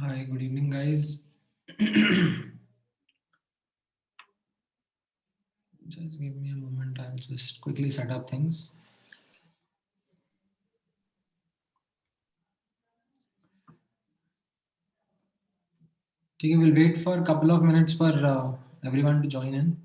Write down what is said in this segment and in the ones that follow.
Hi, good evening, guys. Just give me a moment. I'll just quickly set up things. Okay, we'll wait for a couple of minutes for everyone to join in.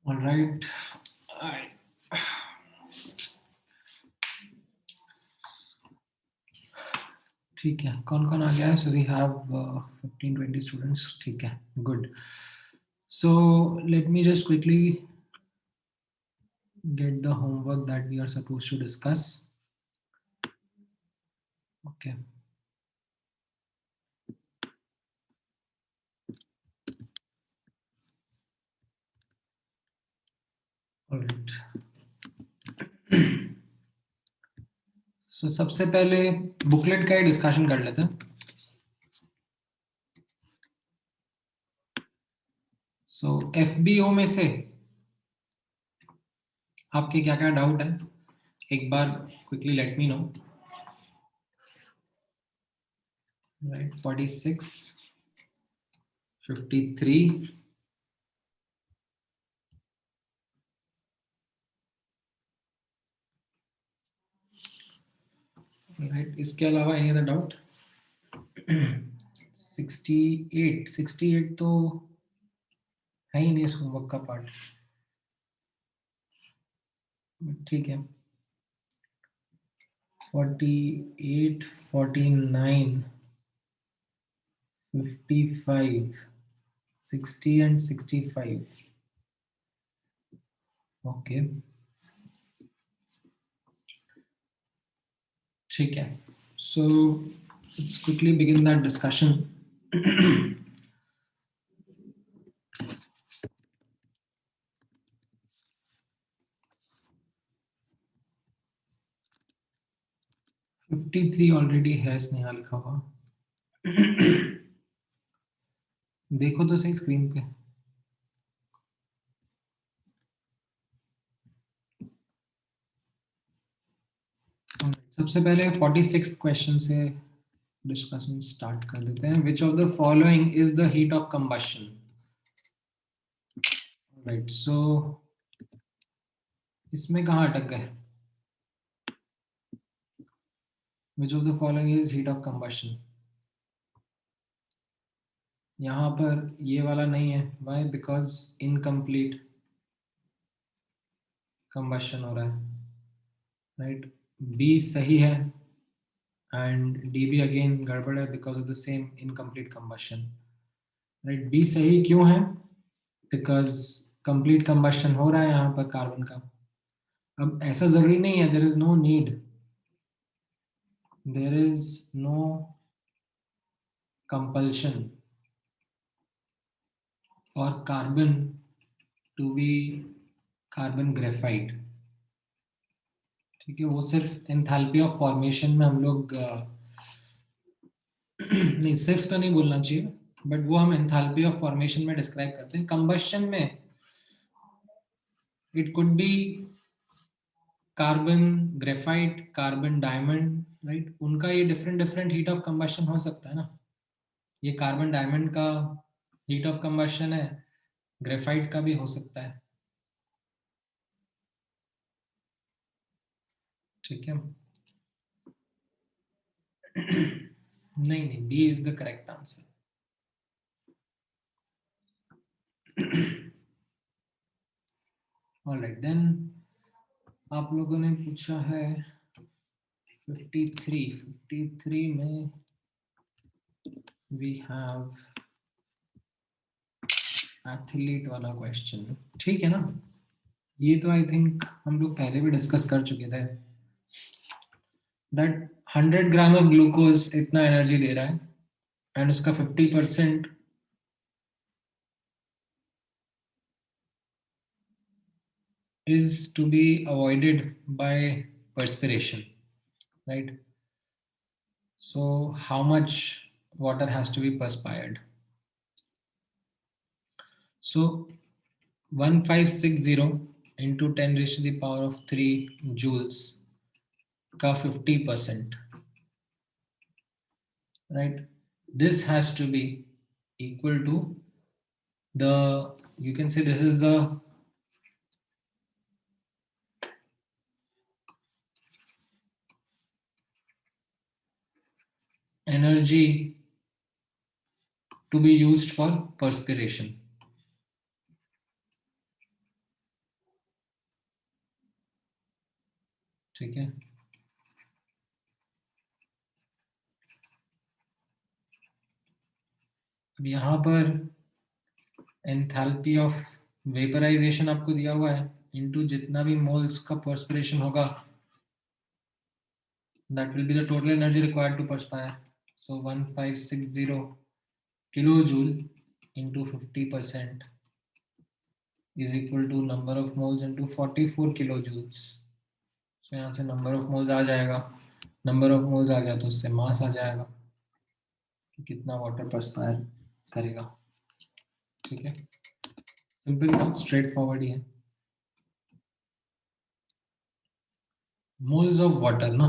All right. ठीक है, कौन-कौन आ गया है? So we have 15-20 students. ठीक है, good. So let me just quickly get the homework that we are supposed to discuss. Okay. All right. So सबसे पहले booklet का ही डिस्कशन कर लेते हैं. So FBO में से आपके क्या क्या डाउट है, एक बार quickly let me know. Right, 46, 53, right, इसके अलावा any other doubt? 68 तो है ही नहीं इस होमवर्क का पार्ट. ठीक है. 48, 49, 55, 60 and 65. Okay. ठीक है. So let's quickly begin that discussion. $53 already है स्नेहा लिखा हुआ. देखो तो सही स्क्रीन पे. सबसे पहले 46 क्वेश्चन से डिस्कशन स्टार्ट कर देते हैं. Which of the following is the heat of combustion? Right, so इसमें कहाँ अटक गए? Which of the following is heat of combustion? यहाँ पर ये वाला नहीं है, वाई? बिकॉज इनकम्प्लीट कंबशन हो रहा है, राइट? बी सही है एंड डी भी अगेन गड़बड़ है because of the same incomplete combustion, right? B सही क्यों है? बिकॉज कंप्लीट कंबशन हो रहा है यहाँ पर कार्बन का। अब ऐसा जरूरी नहीं है, there is no compulsion for carbon to be carbon graphite, ठीक है? वो सिर्फ एंथैल्पी ऑफ फॉर्मेशन में हम लोग नहीं, सिर्फ तो नहीं बोलना चाहिए, बट वो हम एंथैल्पी ऑफ फॉर्मेशन में डिस्क्राइब करते हैं। कंबशन में it could be carbon graphite, carbon diamond, right? उनका ये different different heat of combustion हो सकता है ना। ये कार्बन डायमंड का हीट ऑफ कंबशन है, ग्रेफाइट का भी हो सकता है, ठीक है? नहीं नहीं, B is the correct answer. Alright then, आप लोगों ने पूछा है 53 में वी हैव एथलीट वाला क्वेश्चन, ठीक है ना? ये तो आई थिंक हम लोग पहले भी डिस्कस कर चुके थे, दैट 100 ग्राम ऑफ ग्लूकोज इतना एनर्जी दे रहा है एंड उसका 50% is to be avoided by perspiration, right? So how much water has to be perspired? So 1560 into 10 raised to the power of 3 joules ka 50%, right? This has to be equal to the, you can say this is the energy to be used for perspiration, ठीक है? अब यहाँ पर enthalpy of vaporisation आपको दिया हुआ है into जितना भी मोल्स का पर्सपिरेशन होगा, that will be the total energy required to perspire. So 1560 kilojoule into 50% is equal to number of moles into 44 kilojoules. So यहाँ से number of moles आ जाएगा, number of moles आ गया तो उससे mass आ जाएगा कि कितना वाटर perspire करेगा, ठीक है? सिंपल ना, स्ट्रेट फॉरवर्ड ही है। मोल्स ऑफ वाटर ना,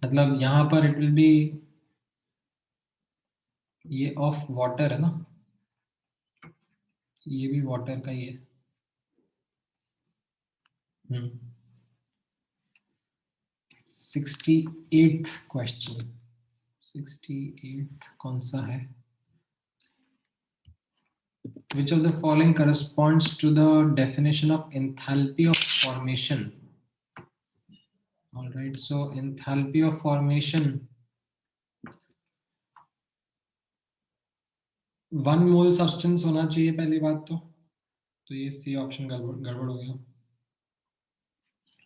मतलब यहाँ पर इट विल बी, ये ऑफ वाटर है ना, ये भी वाटर का ही है। 68th क्वेश्चन, 68th कौन सा है? Which of the following corresponds to the definition of enthalpy of formation? All right, so enthalpy of formation, 1 mole substance होना चाहिए पहली बात तो ये सी ऑप्शन गड़बड़ हो गया।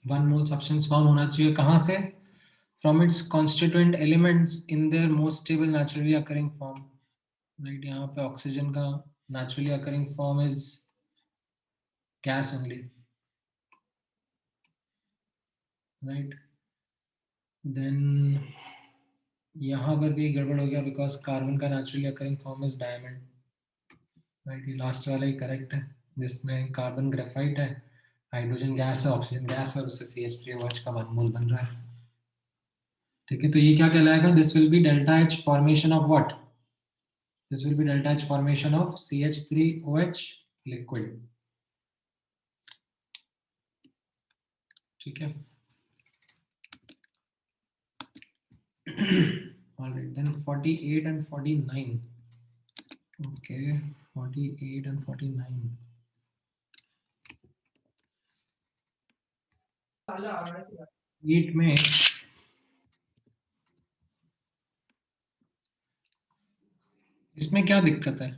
1 मोल सब्सटेंस फॉर्म होना चाहिए कहाँ से? From its constituent elements in their most stable naturally occurring form, right? यहाँ पे ऑक्सीजन का naturally occurring form is gas only, right? Then यहाँ पर भी गड़बड़ हो गया because कार्बन का naturally occurring form is diamond, right? ये लास्ट वाला ही करेक्ट है जिसमें कार्बन ग्रेफाइट है, हाइड्रोजन गैस है, ऑक्सीजन गैस है और उससे CH3OH का 1 मोल बन रहा है, ठीक है? तो ये क्या कहलाएगा? This will B delta H formation of what? This will be delta H formation of CH3OH liquid, ठीक है. All right, then 48 and 49. Okay, 48 and 49. Heat में इसमें क्या दिक्कत है?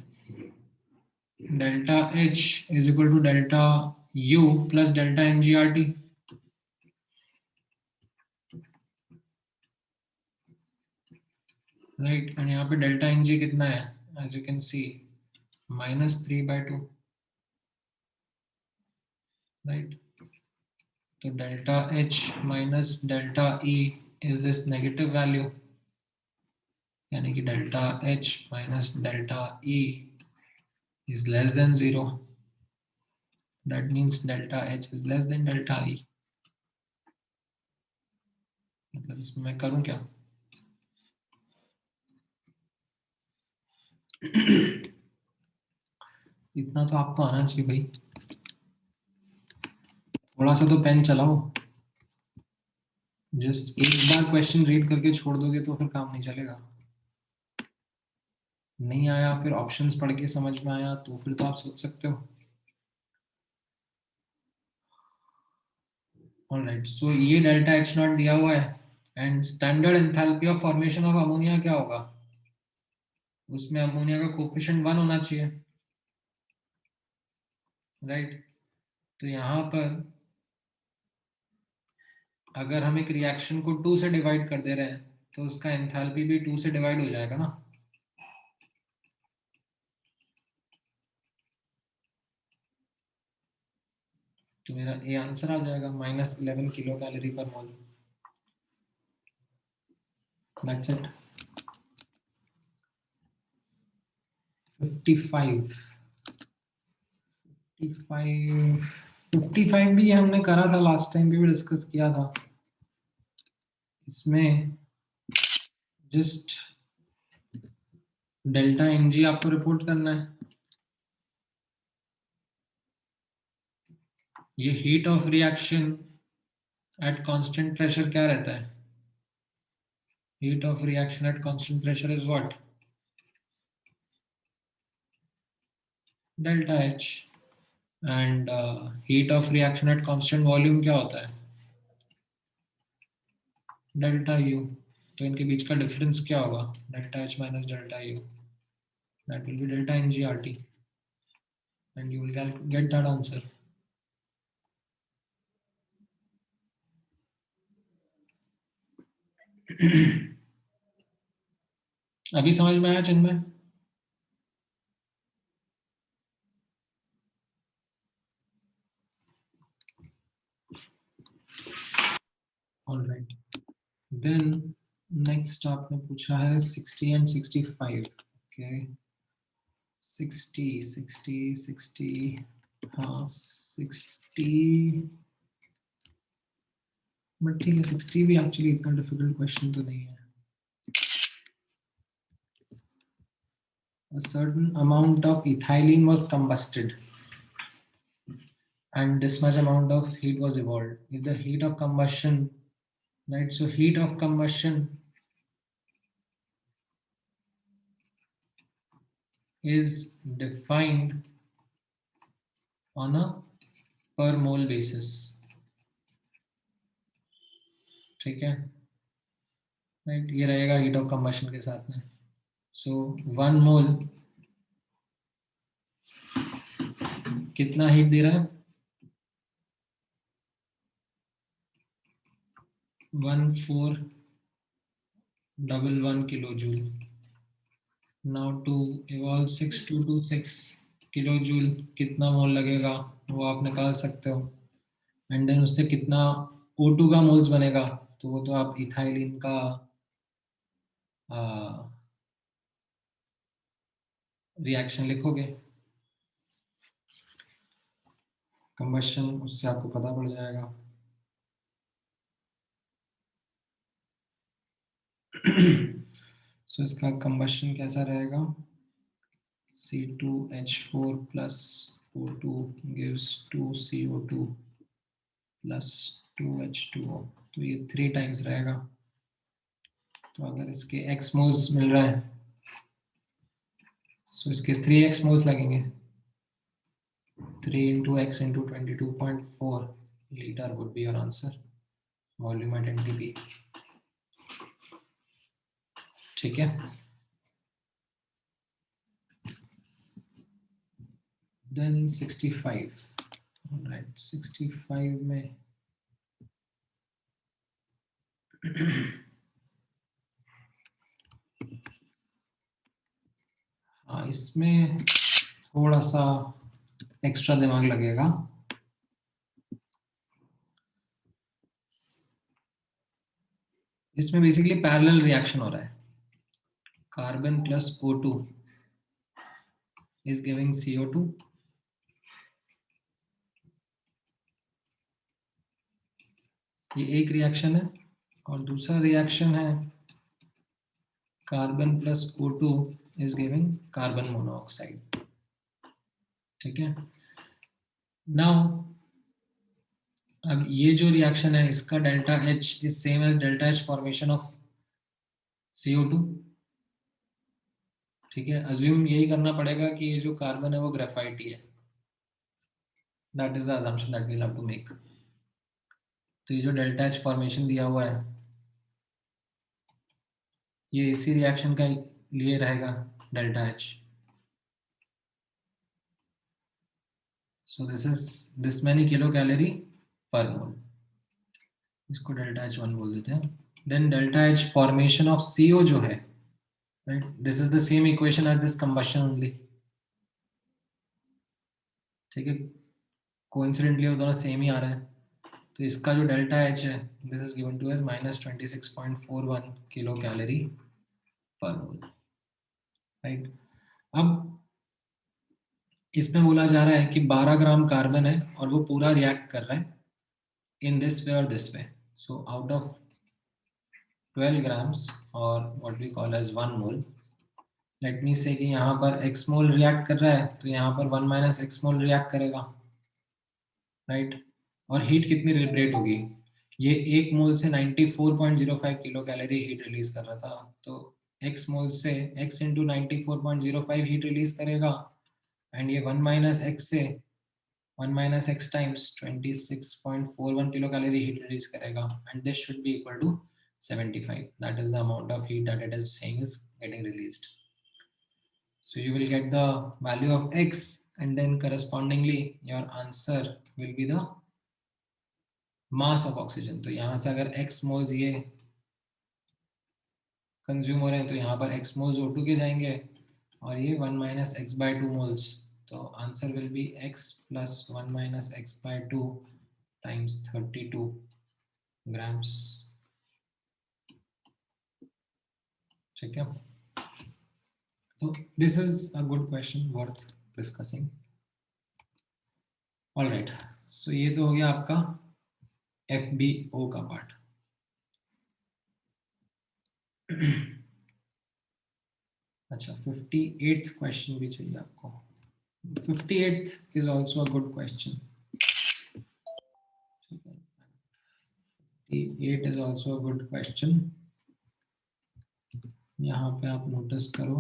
Delta H is equal to delta U plus delta NGRT. Right, and यहाँ पे delta NG कितना है? As you can see -3/2. Right, तो delta H minus delta E is this negative value, यानी कि delta H minus delta E is less than 0. That means delta H is less than delta E. मतलब इसमें मैं करूं क्या? इतना तो आपको आना चाहिए भाई. थोड़ा सा तो पेन चलाओ. जस्ट एक बार क्वेश्चन रीड करके छोड़ दोगे तो फिर काम नहीं चलेगा. नहीं आया, फिर ऑप्शंस पढ़ के समझ में आया तो फिर तो आप सोच सकते हो. ऑलराइट, सो ये डेल्टा H नॉट दिया हुआ है and standard enthalpy of formation of ammonia क्या होगा? उसमें अमोनिया का कोफिशिएंट 1 होना चाहिए. राइट, तो यहाँ पर अगर हम एक रिएक्शन को 2 से डिवाइड कर दे रहे हैं तो उसका एंथैल्पी भी 2 से डिवाइड हो जाएगा ना. तो मेरा ए आंसर आ जाएगा -11 kilo calorie per mole. That's it. 55 55 भी हमने करा था लास्ट टाइम भी डिस्कस किया था. इसमें जस्ट डेल्टा NG आपको रिपोर्ट करना है. ये heat of reaction at constant pressure क्या रहता है? Heat of reaction at constant pressure is what? Delta H. And heat of reaction at constant volume क्या होता है? Delta U. तो इनके बीच का डिफरेंस क्या होगा? Delta H minus delta U. That will be delta NGRT, and you will get that answer. अभी समझ में आया चिन्मय? All right. Then next आपने पूछा है 60 and 65. Okay. 60 हाँ 60. बट ठीक है, 60 भी एक्चुअली इतना डिफिकल्ट क्वेश्चन तो नहीं है. A certain amount of ethylene was combusted and this much amount of heat was evolved. If the heat of combustion, right, so heat of combustion is defined on a per mole basis. ठीक है, right, ये रहेगा heat of combustion के साथ में. सो 1 मोल कितना heat दे रहा है? 1411 kilo joule. Now to evolve 6226 kilo joule कितना मोल लगेगा वो आप निकाल सकते हो. एंड देन उससे कितना O2 का मोल्स बनेगा तो वो तो आप इथाइलिन का रिएक्शन लिखोगे, कंबशन, उससे आपको पता पड़ जाएगा. सो इसका कंबशन कैसा रहेगा? C2H4 plus O2 gives 2CO2 plus 2H2O, तो ये 3 टाइम्स रहेगा। तो अगर इसके x मोल्स मिल रहा है तो इसके 3x मोल्स लगेंगे। 3 into x into 22.4 liter would be your answer, volume at NTP। ठीक है, then 65, alright, 65 में हाँ, इसमें थोड़ा सा एक्स्ट्रा दिमाग लगेगा। इसमें बेसिकली पैरेलल रिएक्शन हो रहा है। Carbon plus O2 is giving CO2, ये एक रिएक्शन है, और दूसरा रिएक्शन है carbon plus O2 is giving carbon monoxide. ठीक है, नाउ अब ये जो रिएक्शन है इसका delta H is same as delta H formation of CO2। ठीक है, अज्यूम यही करना पड़ेगा कि ये जो कार्बन है वो ग्रेफाइट ही है। That is the assumption that we have to make. तो ये जो डेल्टा H फॉर्मेशन दिया हुआ है ये इसी रिएक्शन का लिए रहेगा delta H। So this many kilo calorie per mole, इसको डेल्टा H1 बोल देते हैं। Then delta H formation of CO जो है, right, this is the same equation as this combustion only. ठीक है, कोइंसिडेंटली वो दोनों सेम ही आ रहे हैं। तो इसका जो डेल्टा H है this is given to as -26.41 kilo calorie per mole, right. अब इसमें बोला जा रहा है कि 12 ग्राम कार्बन है और वो पूरा रिएक्ट कर रहा है इन दिस वे और this way. So out of 12 grams और what we call as 1 mole, let me से कि यहाँ पर x मोल रिएक्ट कर रहा है तो यहाँ पर 1 माइनस x मोल रिएक्ट करेगा, राइट। और हीट कितनी लिबरेट होगी, ये 1 मोल से 94.05 किलो कैलोरी हीट रिलीज कर रहा था, तो x मोल से x इंटू 94.05 हीट रिलीज करेगा, एंड ये 1 माइनस x से 1 minus x times 26.41 kilo calorie heat release करेगा, and this should be equal to 75. That is the amount of heat that it is saying is getting released. So you will get the value of x, and then correspondingly your answer will be the mass of oxygen. तो यहाँ से अगर x moles ये consume हो रहे हैं तो यहाँ पर x moles O2 के जाएंगे और ये 1 minus x by 2 moles, तो answer will be x plus 1 minus x by 2 times 32 grams। ठीक है, तो this is a good question worth discussing. Alright, so ये तो हो गया आपका FBO का पार्ट। अच्छा, 58th क्वेश्चन भी चाहिए आपको। 58th is also a good question. 58 is also a good question. यहाँ पे आप नोटिस करो,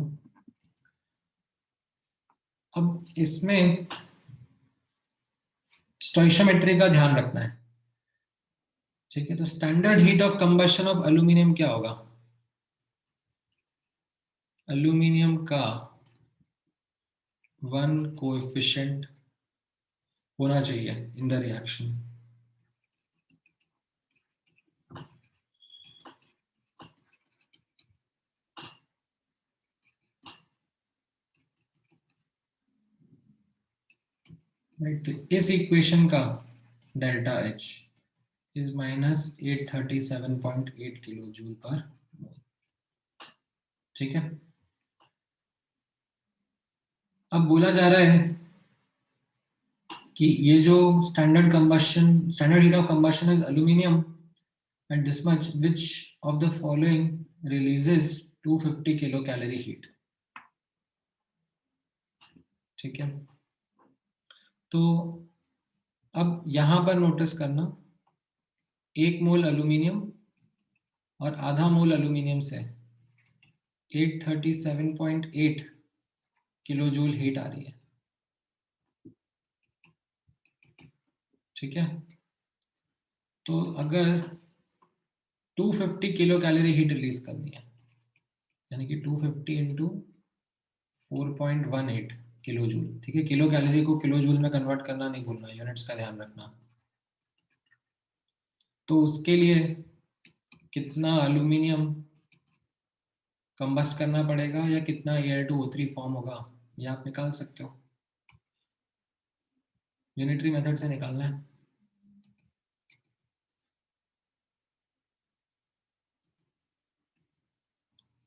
अब इसमें स्टोइशियोमेट्री का ध्यान रखना है। ठीक है, तो standard heat of combustion of aluminium क्या होगा, एल्यूमिनियम का 1 कोएफिशिएंट होना चाहिए इन द रिएक्शन। राइट, इस इक्वेशन का delta H is -837.8 kilo joule per mole. ठीक है, अब बोला जा रहा है कि ये जो standard heat of combustion is aluminium and this much which of the following releases 250 kilo calorie heat. ठीक है, तो अब यहां पर नोटिस करना 1 मोल एल्यूमिनियम और आधा मोल एल्यूमिनियम से 837.8 किलो जूल हीट आ रही है। ठीक है, तो अगर 250 किलो कैलोरी हीट रिलीज करनी है, यानी कि 250 इंटू 4.18 किलो जूल। ठीक है, किलो कैलोरी को किलो जूल में कन्वर्ट करना नहीं भूलना, यूनिट्स का ध्यान रखना। तो उसके लिए कितना एल्यूमिनियम कंबस्ट करना पड़ेगा या कितना Al2O3 फॉर्म होगा, ये आप निकाल सकते हो, यूनिटरी मेथड से निकालना है।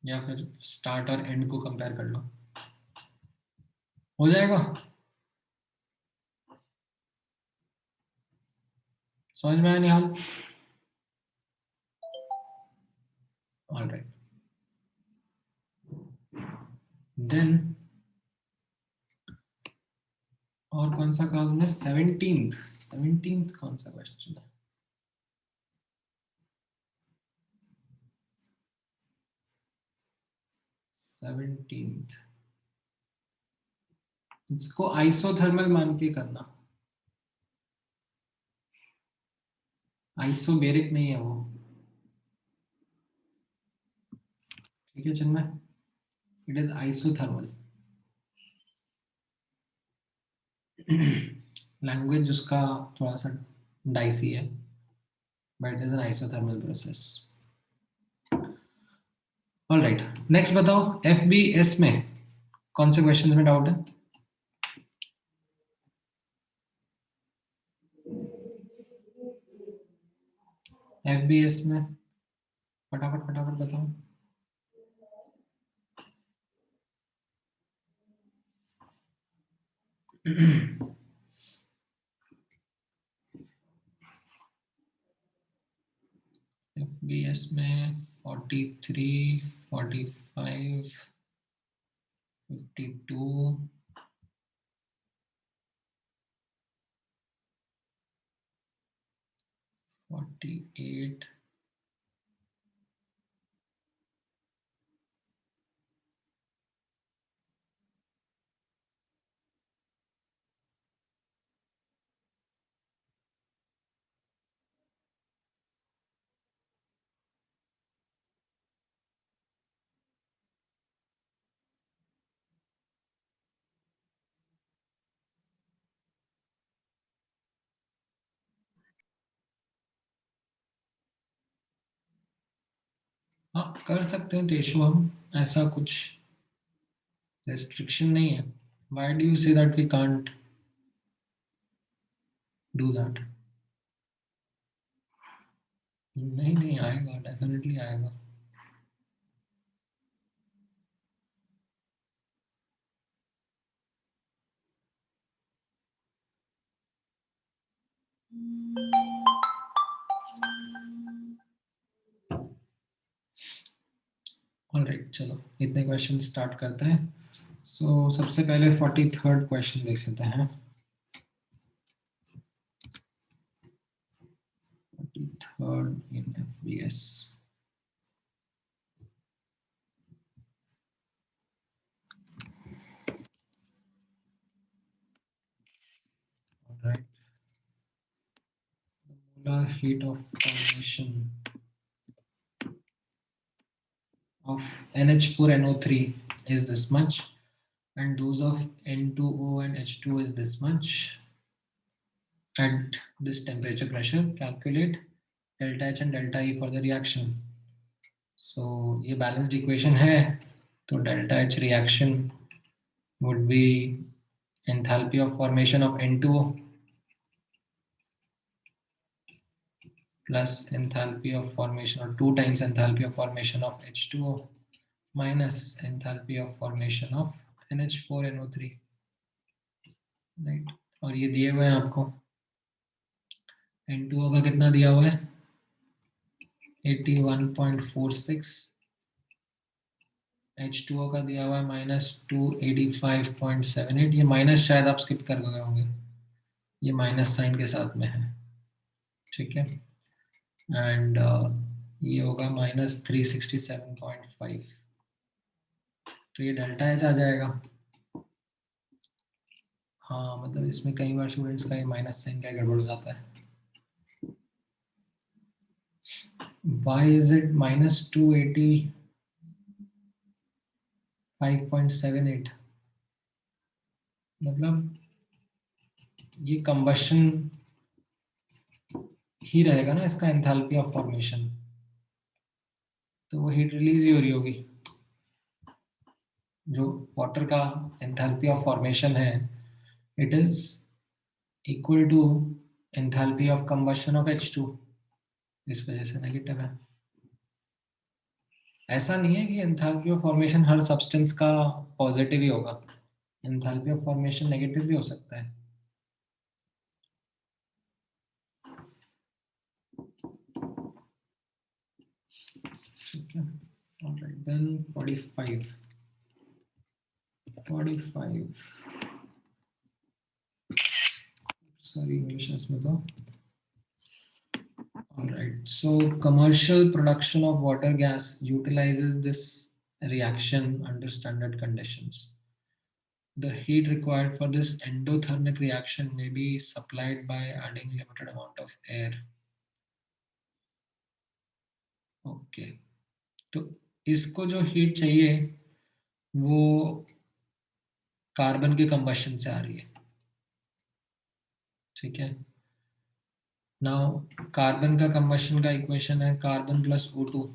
या फिर स्टार्ट और एंड को कंपेयर कर लो, हो जाएगा। समझ में आया निहाल? ऑलराइट, देन और कौन सा काम है? 17th कौन सा क्वेश्चन है? इसको आइसोथर्मल मान के करना, आइसोबेरिक नहीं है वो। ठीक है चिन्मय, इट इज आइसोथर्मल। लैंग्वेज उसका थोड़ा सा डाइसी है, but it is an isothermal process. Alright, next बताओ, FBS में कौन से क्वेश्चंस में डाउट है? FBS में फटाफट फटाफट बताओ। FBS में 43, 45, 52, 48, हाँ कर सकते हैं तेशु हम, ऐसा कुछ रेस्ट्रिक्शन नहीं है। Why do you say that we can't do that? नहीं नहीं आएगा, डेफिनेटली आएगा। ऑलराइट, चलो इतने क्वेश्चन स्टार्ट करते हैं। सो सबसे पहले 43rd क्वेश्चन देख लेते हैं। 43rd in FBS. Alright, the molar heat of formation of NH4NO3 is this much, and those of N2O and H2 is this much at this temperature pressure. Calculate delta H and delta E for the reaction. So ये balanced equation है, तो delta H reaction would be enthalpy of formation of N2O plus enthalpy of formation, or 2 times enthalpy of formation of H2O minus enthalpy of formation of NH4NO3, right. और ये दिए हुए हैं आपको, N2O का कितना दिया हुआ है 81.46, H2O का दिया हुआ है -285.78। ये माइनस शायद आप स्किप कर गए होंगे, ये माइनस साइन के साथ में है, ठीक है। एंड ये होगा -367.5, तो ये डेल्टा एच आ जाएगा। हाँ मतलब इसमें कई बार स्टूडेंट्स का ये माइनस साइन का गड़बड़ हो जाता है। Why is it -285.78? मतलब ये कंबशन ही रहेगा ना इसका एंथैल्पी ऑफ फॉर्मेशन, तो वो हीट रिलीज ही हो रही होगी। जो वाटर का एंथैल्पी ऑफ फॉर्मेशन है, it is equal to enthalpy of combustion of H2, इस वजह से नेगेटिव है। ऐसा नहीं है कि enthalpy of formation her substance का पॉजिटिव ही होगा, एंथैल्पी ऑफ फॉर्मेशन नेगेटिव भी हो सकता है। ठीक है, ऑलराइट देन 45 सॉरी इंग्लिश है इसमें तो। Alright, so commercial production of water gas utilizes this reaction under standard conditions. The heat required for this endothermic reaction may be supplied by adding limited amount of air. Okay, तो इसको जो heat चाहिए वो carbon के combustion से आ रही है। ठीक है, नाउ कार्बन का कंबशन का इक्वेशन है carbon plus O2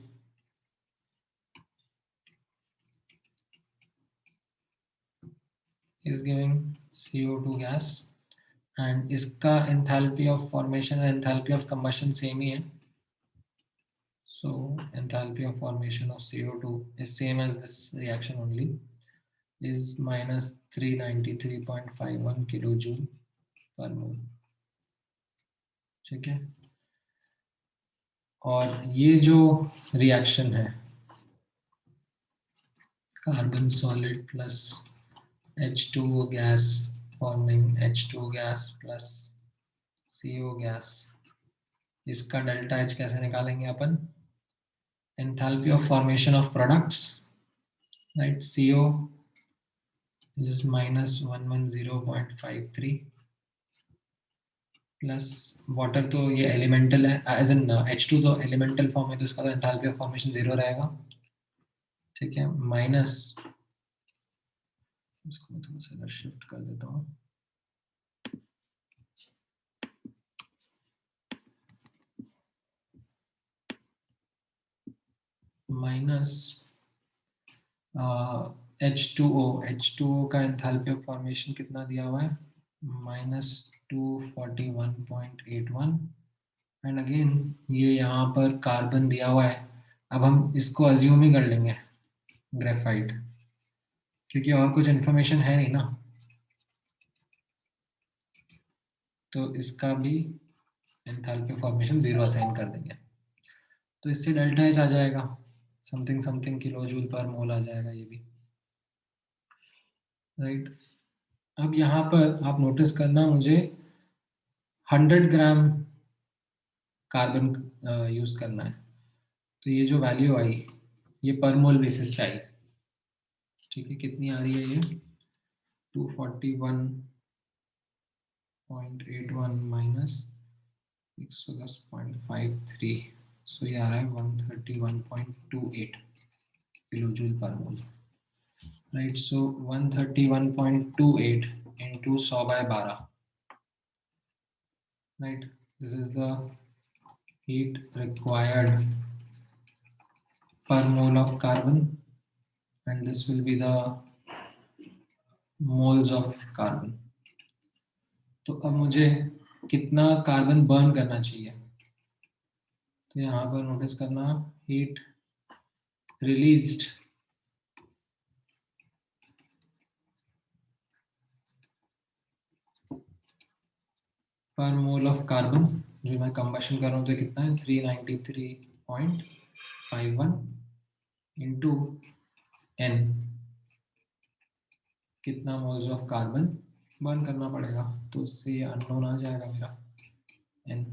is giving CO2 gas, and इसका एंथैल्पी ऑफ फॉर्मेशन और एंथैल्पी ऑफ कंबशन सेम ही है। So enthalpy of formation of CO2 is same as this reaction only, is -393.51 kilojoule per mole. ठीक है, और ये जो reaction है carbon solid plus H2O gas forming H2 gas plus CO gas, इसका delta H कैसे निकालेंगे अपन? enthalpy of formation of products, right? CO is -110.53 plus water तो ये एलिमेंटल है, एज इन H2 तो एलिमेंटल फॉर्म है, तो इसका तो एंथैल्पी ऑफ फॉर्मेशन 0 रहेगा। ठीक है, माइनस, इसको मैं थोड़ा सा इधर शिफ्ट कर देता हूँ, माइनस H2O का एंथैल्पी ऑफ फॉर्मेशन कितना दिया हुआ है? -241.81, एंड अगेन ये यहाँ पर कार्बन दिया हुआ है। अब हम इसको अज्यूम ही कर लेंगे ग्रेफाइट, क्योंकि और कुछ इन्फॉर्मेशन है नहीं ना, तो इसका भी एंथैल्पी फॉर्मेशन 0 असाइन कर देंगे, तो इससे डेल्टा एच आ जाएगा something something kilo joule per मोल आ जाएगा ये भी, राइट। अब यहाँ पर आप नोटिस करना, मुझे 100 ग्राम कार्बन यूज करना है, तो ये जो वैल्यू आई ये पर मोल बेसिस पे आई। ठीक है, कितनी आ रही है ये? 241.81 माइनस 110.53, सो ये आ रहा है 131.28 kilo joule per mole, right. So 131.28 into 100/12, right? This is the heat required per mole of carbon, and this will be the moles of carbon. तो अब मुझे कितना कार्बन बर्न करना चाहिए, तो यहाँ पर नोटिस करना हीट रिलीज्ड पर मोल ऑफ कार्बन, जो मैं कंबशन कर रहा हूँ तो कितना है 393.51 इंटू n, कितना मोल्स ऑफ कार्बन बर्न करना पड़ेगा, तो उससे ये अननोन आ जाएगा मेरा n,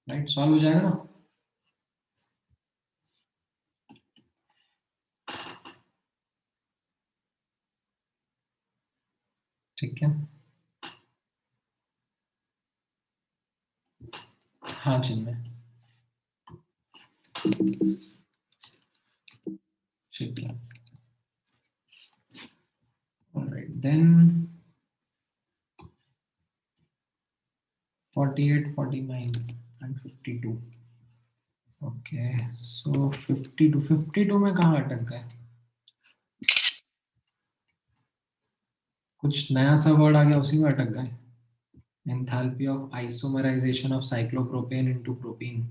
राइट। सॉल्व हो जाएगा ना? ठीक है, हाँ चिन्मय, ठीक है। Alright then 48, 49 and 52. Okay so 52 में कहाँ अटक गए? कुछ नया सा वर्ड आ गया, उसी में अटक गए। Enthalpy of isomerization of cyclopropane into propene,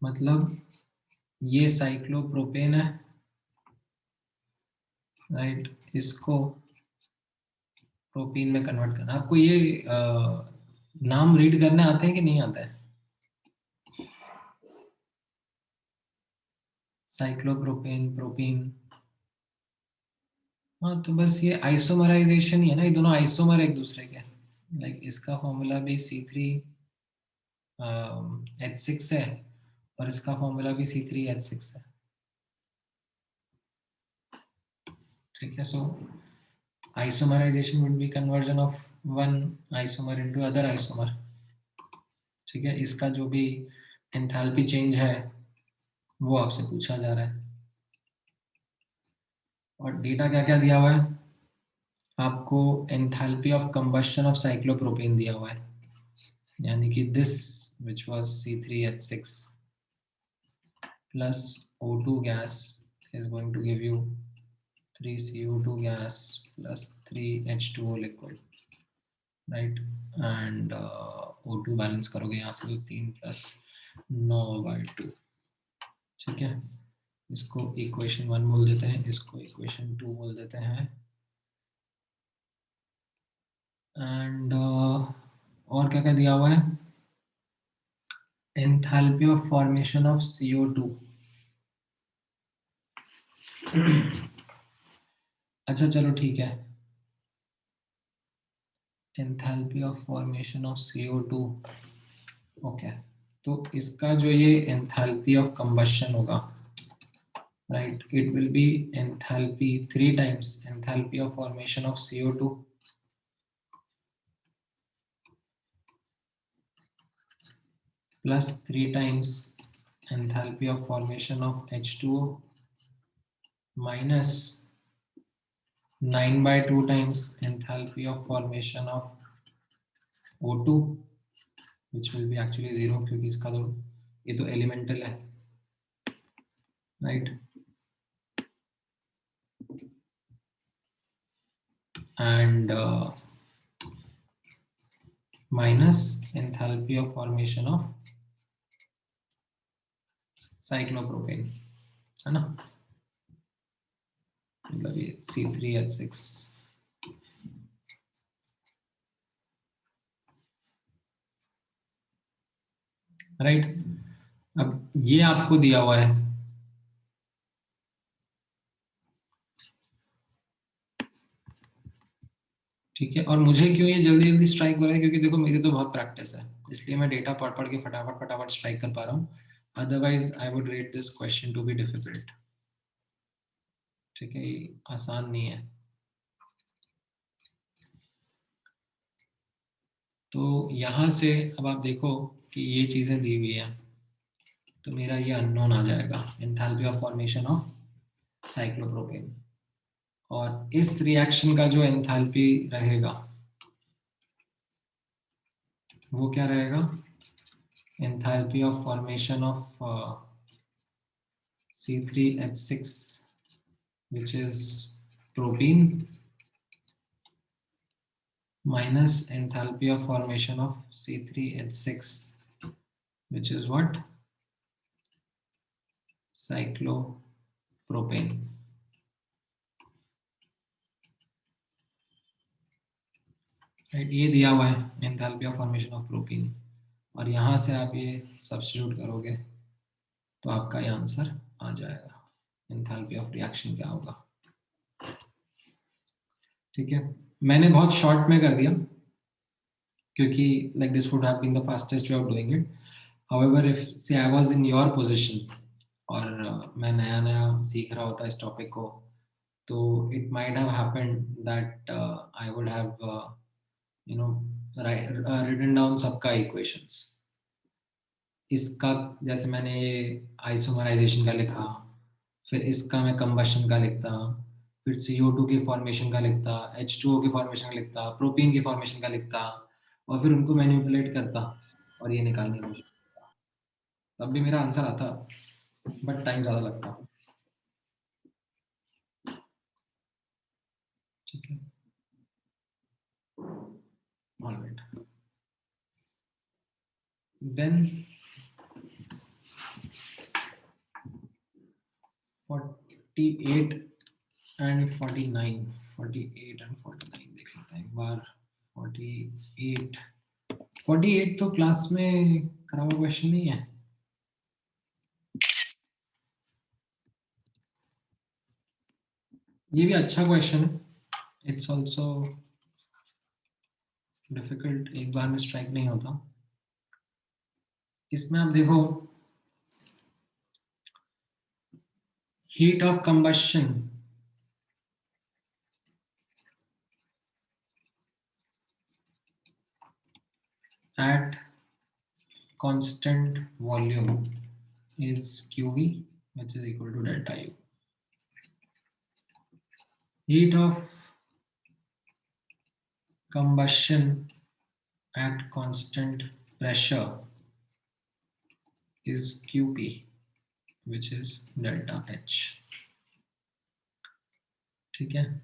मतलब ये साइक्लोप्रोपेन है, राइट, इसको प्रोपीन में कन्वर्ट करना। आपको ये नाम रीड करने आते हैं कि नहीं आते हैं? साइक्लोप्रोपेन, प्रोपीन, हाँ तो बस ये आइसोमराइजेशन ही है ना, ये दोनों आइसोमर एक दूसरे के। लाइक इसका फॉर्मूला भी C3H6 है और इसका फॉर्मूला भी C3H6 है। ठीक है, so isomerisation would be conversion of one isomer into other isomer. ठीक है, इसका जो भी एंथैल्पी चेंज है वो आपसे पूछा जा रहा है। और डेटा क्या क्या दिया हुआ है आपको? Enthalpy of combustion of cyclopropane दिया हुआ है, यानी कि this which was C3H6 plus O2 gas is going to give you 3CO2 gas plus 3H2O liquid, right? and O2 balance करोगे यहाँ से तो 3 + 9/2। ठीक है, इसको इक्वेशन 1 बोल देते हैं, इसको इक्वेशन 2 बोल देते हैं। एंड और क्या क्या दिया हुआ है? Enthalpy of formation of CO2। अच्छा चलो ठीक है, enthalpy of formation of CO2, okay, तो इसका जो ये एंथैल्पी ऑफ कंबशन होगा, right, it will be enthalpy 3 times enthalpy of formation of CO2 plus 3 times enthalpy of formation of H2O minus 9/2 times enthalpy of formation of O2 which will be actually 0 क्योंकि इसका तो ये तो elemental है, right, and minus enthalpy of formation of cyclopropane, है ना, मतलब ये C3H6। राइट, अब ये आपको दिया हुआ है, ठीक है, और मुझे क्यों ये जल्दी जल्दी स्ट्राइक हो रहा है? क्योंकि देखो मेरी तो बहुत प्रैक्टिस है, इसलिए मैं डेटा पढ़ पढ़ के फटाफट फटाफट स्ट्राइक कर पा रहा हूँ। Otherwise I would rate this question to be difficult. ठीक है, ये आसान नहीं है। तो यहाँ से अब आप देखो कि ये चीजें दी हुई है, तो मेरा ये अननोन आ जाएगा, enthalpy of formation of cyclopropane, और इस रिएक्शन का जो एंथैल्पी रहेगा वो क्या रहेगा? Enthalpy of formation of C3H6 which is propene minus enthalpy of formation of C3H6 which is what? Cyclopropane। Right, ये दिया हुआ है enthalpy of formation of propene, और यहाँ से आप ये सब्स्टिट्यूट करोगे तो आपका ये आंसर आ जाएगा, एंथैल्पी ऑफ रिएक्शन क्या होगा। ठीक है, मैंने बहुत शॉर्ट में कर दिया क्योंकि like this would have been the fastest way of doing it. However, if say I was in your position और मैं नया नया सीख रहा होता इस टॉपिक को तो it might have happened that I would have written down सबका equations. इसका जैसे मैंने आइसोमराइजेशन का लिखा, फिर इसका मैं कंबशन का लिखता, फिर CO2 की फॉर्मेशन का लिखता, H2O की फॉर्मेशन का लिखता, प्रोपीन की फॉर्मेशन का लिखता, और फिर उनको मैनिपुलेट करता और ये निकालने की कोशिश करता। तब भी मेरा आंसर आता, बट टाइम ज़्यादा लगता। ठीक है, ऑलराइट। देन 48 एंड 49, 48 एंड 49 देख लेते हैं एक बार। 48 तो क्लास में करा हुआ क्वेश्चन नहीं है। ये भी अच्छा क्वेश्चन है, इट्स ऑल्सो डिफिकल्ट, एक बार में स्ट्राइक नहीं होता। इसमें आप देखो, heat of combustion at constant volume is QV, which is equal to delta U. Heat of combustion at constant pressure is QP, which is delta H. ठीक है,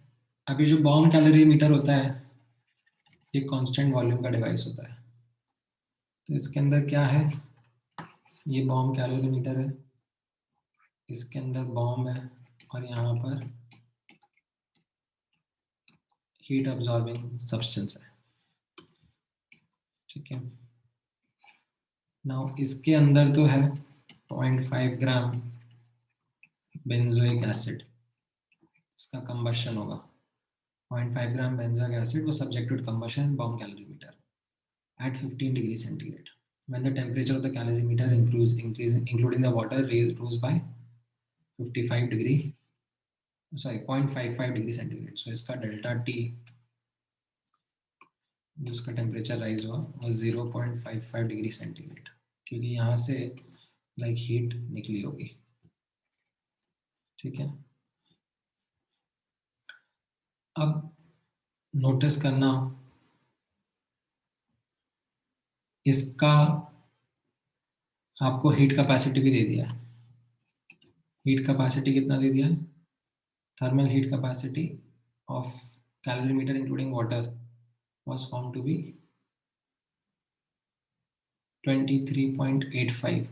अभी जो बॉम्ब कैलोरीमीटर होता है, ये कांस्टेंट वॉल्यूम का डिवाइस होता है। तो इसके अंदर क्या है, ये बॉम्ब कैलोरीमीटर है, इसके अंदर बॉम्ब है, और यहाँ पर हीट अब्सॉर्बिंग सब्सटेंस है। ठीक है, नाउ इसके अंदर तो है 0.5 ग्राम बेंजोइक एसिड, इसका कंबशन होगा 0.5 ग्राम बेंजोइक एसिड, वो subjected combustion bomb calorimeter at 15 degree centigrade when the temperature of the calorimeter including the water rose by 55 degree, sorry 0.55 degree centigrade. So इसका डेल्टा T जिसका temperature rise हुआ वो 0.55 degree centigrade, क्योंकि यहाँ से like heat निकली होगी। ठीक है, अब नोटिस करना, इसका आपको हीट कैपेसिटी भी दे दिया है। हीट कैपेसिटी कितना दे दिया है, thermal heat capacity of calorimeter including water was found to be 23.85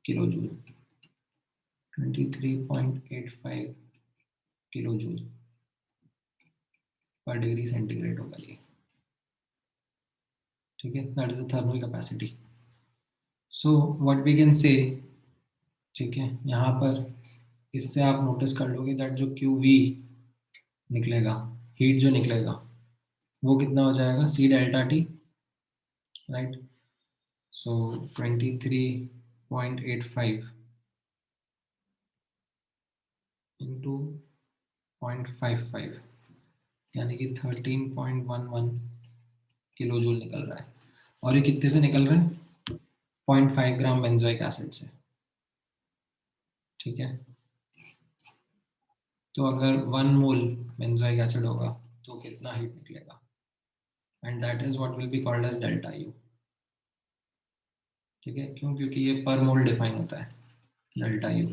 kilojoule, 23.85 kilojoule per degree centigrade होगा ये। ठीक है, that is the thermal capacity. So what we can say, ठीक है, यहाँ पर इससे आप नोटिस कर लोगे दैट जो QV निकलेगा, हीट जो निकलेगा वो कितना हो जाएगा, C डेल्टा T, राइट। सो 23.85 इंटू 0.55 यानी कि 13.11 किलो जूल निकल रहा है। और ये कितने से निकल रहा है, 0.5 ग्राम बेंजोइक एसिड से। ठीक है, तो अगर 1 मोल बेंजोइक एसिड होगा तो कितना हीट निकलेगा, and that is what will be called as delta U. ठीक है, क्यों, क्योंकि ये पर मोल डिफाइन होता है डेल्टा यू।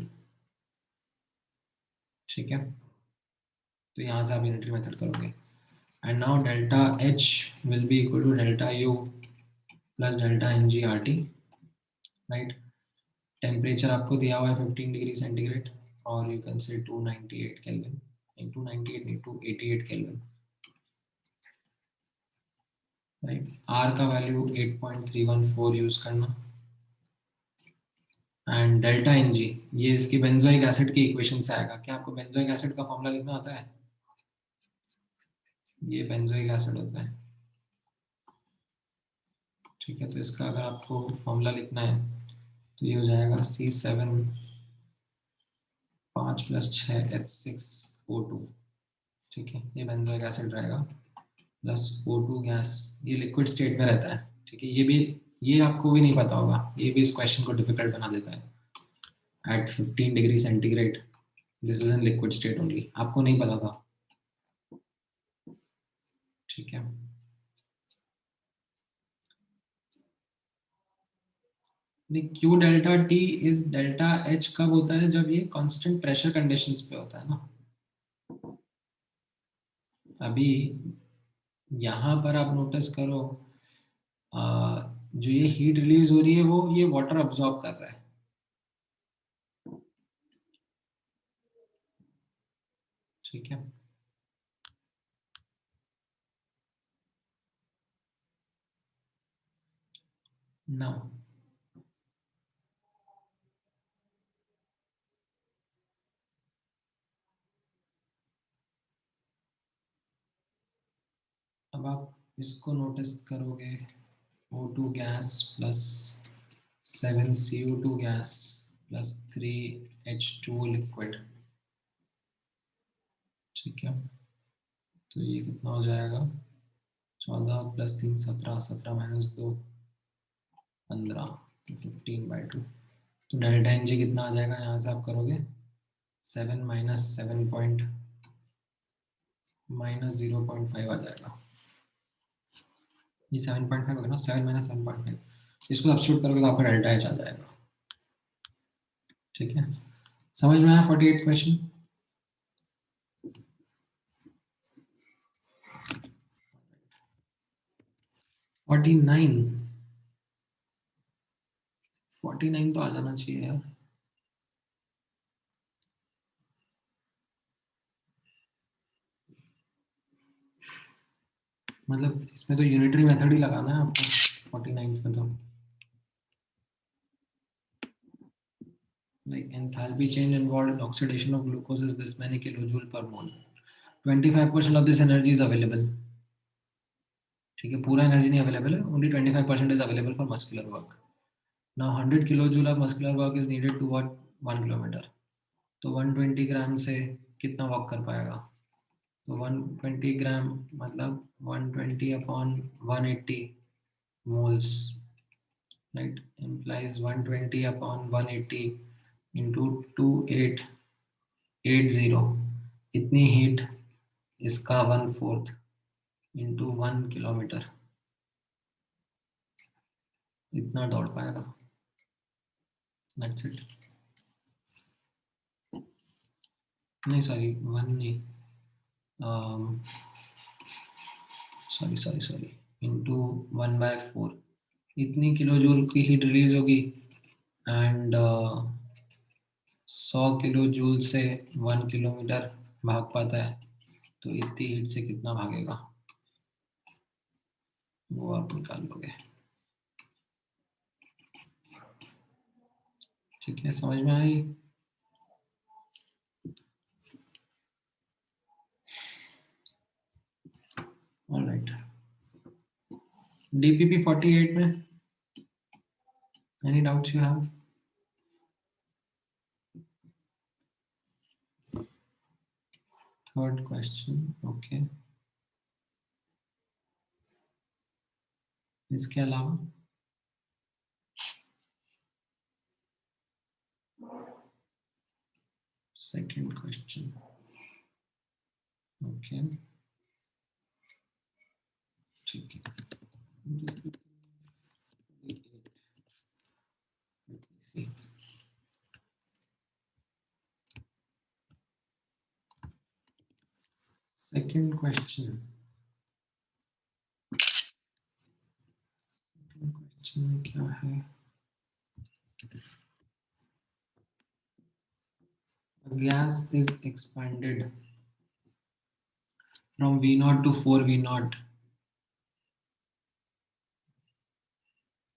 ठीक है, तो यहाँ से आप यूनिटरी मेथड करोगे, and now delta H will be equal to delta U plus delta N G R T, right. Temperature आपको दिया हुआ है 15 डिग्री सेंटीग्रेड, और you can say 298 kelvin, 298 into 88 kelvin, right. R का वैल्यू 8.314 यूज करना, and delta N G ये इसकी benzoic acid की इक्वेशन से आएगा। क्या आपको बेंजोइक एसिड का फॉर्मूला लिखना आता है, ये बेंजोइक एसिड होता है। ठीक है, तो इसका अगर आपको फॉर्मूला लिखना है तो ये हो जाएगा C7 5 + 6 H6O2, ठीक है, ये बेंजोइक एसिड रहेगा, प्लस O2 गैस, ये लिक्विड स्टेट में रहता है, ठीक है, ये आपको भी नहीं पता होगा, ये भी इस क्वेश्चन को डिफिकल्ट बना देता है। At 15 degree centigrade this is in liquid state only, आपको नहीं पता था, ठीक है। Q delta T is delta H कब होता है, जब ये कांस्टेंट प्रेशर कंडीशंस पे होता है ना। अभी यहाँ पर आप नोटिस करो, जो ये हीट रिलीज हो रही है वो ये वाटर अब्सॉर्ब कर रहा है, ठीक है। नाउ अब आप इसको नोटिस करोगे, O2 gas plus 7 CO2 gas plus 3 H2 liquid, ठीक है। तो ये कितना हो जाएगा, 14 + 3 17, 17 - 2 15, तो 15/2। तो डेल्टा एन जी कितना आ जाएगा, यहाँ से आप करोगे 7 - 7 पॉइंट -0.5 आ जाएगा, ये 7.5 होगा ना, 7 - 7.5, इसको सब्स्टिट्यूट करोगे तो आपका डेल्टा एच आ जाएगा, ठीक है। समझ में आया 48 क्वेश्चन। फोर्टी नाइन तो आ जाना चाहिए यार, मतलब इसमें तो यूनिटरी मेथड ही लगाना है आपको 49 में तो। Like enthalpy change involved oxidation of glucose is this many kilojoule per mole. 25% of this energy is available. ठीक है, पूरा एनर्जी नहीं अवेलेबल है, only 25% is available for muscular work. Now 100 kilojoule of muscular work is needed to walk 1 kilometer, तो 120 ग्राम से कितना walk कर पाएगा, तो 120 ग्राम मतलब 120 upon 180 moles, right, implies 120 upon 180 into 2880, इतनी हीट इसका 1/4 इंटू 1 किलोमीटर, इतना दौड़ पाएगा, दैट्स इट। नहीं सॉरी 1 नहीं, सॉरी इंटू 1/4, इतनी किलोजूल की हीट रिलीज होगी, एंड 100 किलो जूल से 1 किलोमीटर भाग पाता है, तो इतनी हीट से कितना भागेगा वो आप निकाल लोगे, ठीक है, समझ में आई। ऑलराइट, डीपीपी 48 में any doubts you have? Third question, okay, इसके अलावा सेकंड क्वेश्चन, ओके, ठीक है। सेकंड क्वेश्चन, क्या है, gas is expanded from V0 to 4V0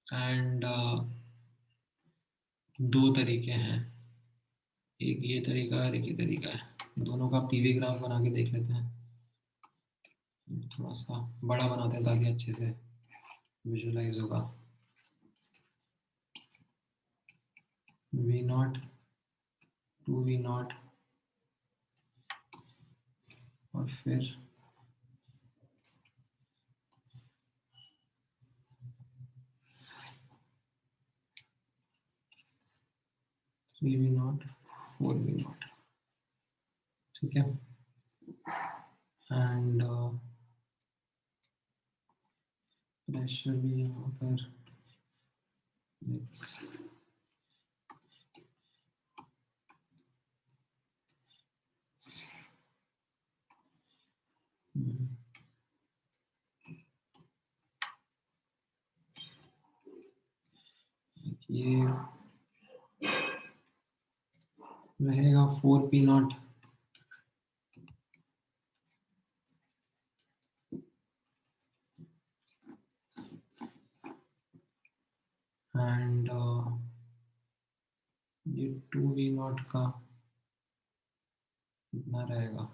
and दो तरीके हैं, एक ये तरीका और एक ये तरीका है, दोनों का पीवी ग्राफ बना के देख लेते हैं, थोड़ा सा बड़ा बनाते हैं ताकि अच्छे से विजुलाइज होगा। V0 to V0 फिर three V naught four V naught, ठीक है। एंड प्रेशर भी यहाँ पर ये रहेगा 4P0 एंड ये 2V0 का कितना रहेगा,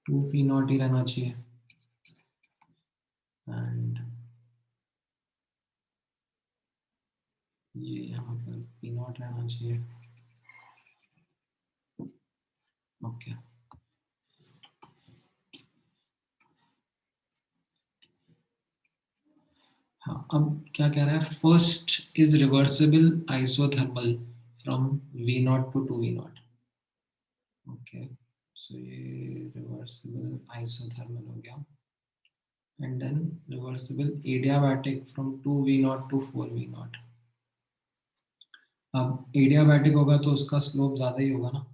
2P0 ही रहना चाहिए। एंड ये यहाँ पर P0 रहना चाहिए। ओके हाँ, अब क्या कह रहा है, first is reversible isothermal from V0 to 2V0। Okay so ये रिवर्सिबल आइसोथर्मल हो गया, and then reversible adiabatic from 2V0 to 4V0। अब एडियाबैटिक होगा तो उसका स्लोप ज्यादा ही होगा ना,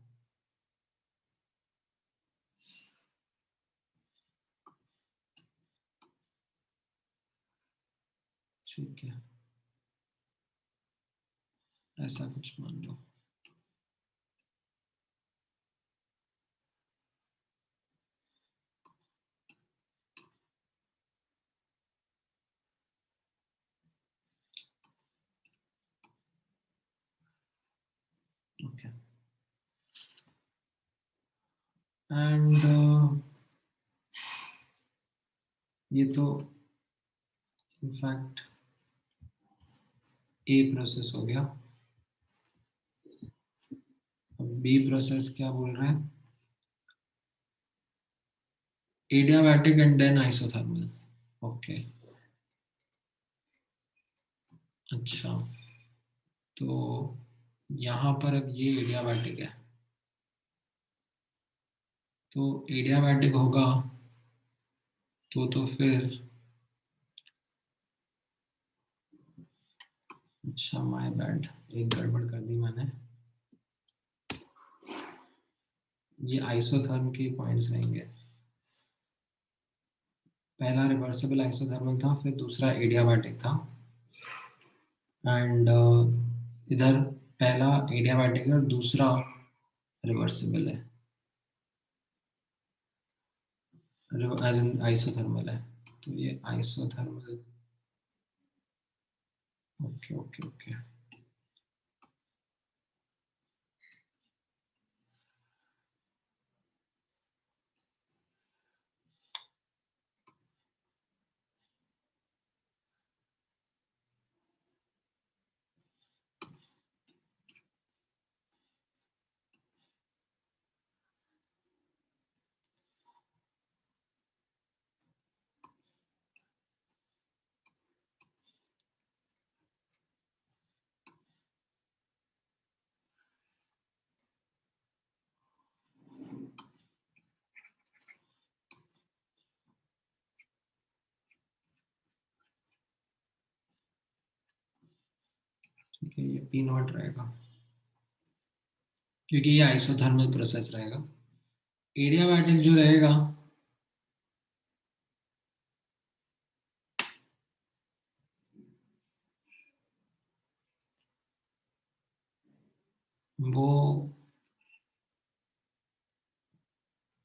ठीक है, ऐसा कुछ मान लो। ओके एंड ये तो इनफैक्ट ए प्रोसेस हो गया। अब बी प्रोसेस क्या बोल रहे हैं, adiabatic and then isothermal. Okay अच्छा, तो यहाँ पर अब ये एडियाबैटिक है, तो एडियाबैटिक होगा तो फिर अच्छा माय बैड, एक गड़बड़ कर दी मैंने। ये आइसोथर्म के पॉइंट्स रहेंगे, पहला रिवर्सिबल आइसोथर्मल था, फिर दूसरा एडियाबैटिक था, एंड इधर पहला एडियाबैटिक है और दूसरा रिवर्सिबल है, एज इन आइसोथर्मल है, तो ये आइसोथर्मल। ओके ओके ओके ठीक है, ये पी नॉट रहेगा क्योंकि ये आइसोथर्मल प्रोसेस रहेगा। एडियाबैटिक जो रहेगा वो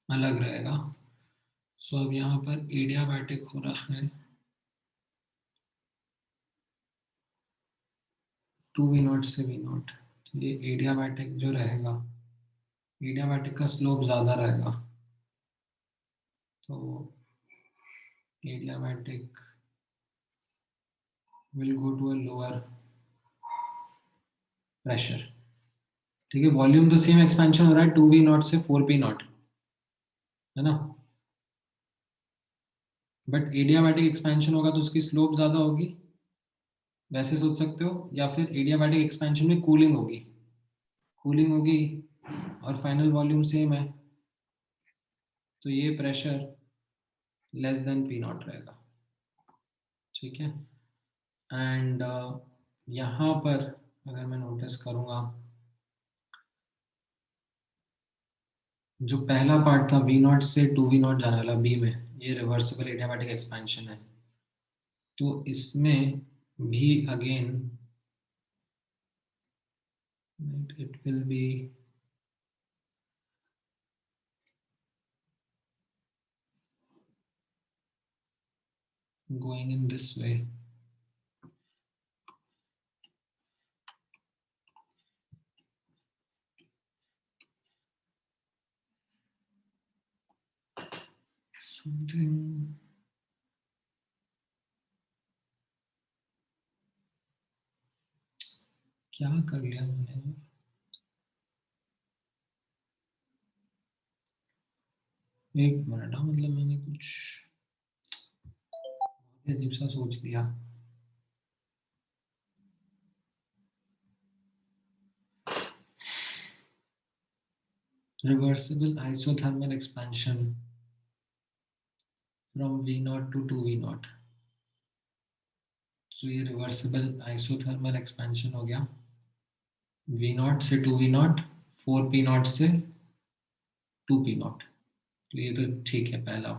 अलग रहेगा। सो अब यहाँ पर एडियाबैटिक हो रहा है 2V0 से V0, तो ये एडियाबैटिक जो रहेगा, एडियाबैटिक का स्लोप ज़्यादा रहेगा, तो adiabatic will go to a lower pressure. ठीक है, वॉल्यूम तो सेम एक्सपेंशन हो रहा है 2V0 से 4P0, है ना। बट एडियाबैटिक एक्सपेंशन होगा तो उसकी स्लोप ज्यादा होगी, वैसे सोच सकते हो, या फिर एडियाबैटिक एक्सपेंशन में कूलिंग होगी, कूलिंग होगी और फाइनल वॉल्यूम सेम है, तो ये pressure less than P not रहेगा। ठीक है। एंड यहाँ पर अगर मैं नोटिस करूँगा, जो पहला पार्ट था वी नॉट से टू वी नॉट जाने वाला बी में, ये रिवर्सिबल एडियाबैटिक एक्सपेंशन है, तो इसमें भी again it will be going in this way. Something क्या कर लिया मैंने, एक मिनट, मतलब मैंने कुछ अजीब सा सोच लिया। Reversible isothermal expansion from V naught to two V naught, तो ये रिवर्सिबल आइसोथर्मल एक्सपेंशन हो गया वी नॉट से two V naught, four P naught से टू पी नॉट, तो ये तो ठीक है पहला।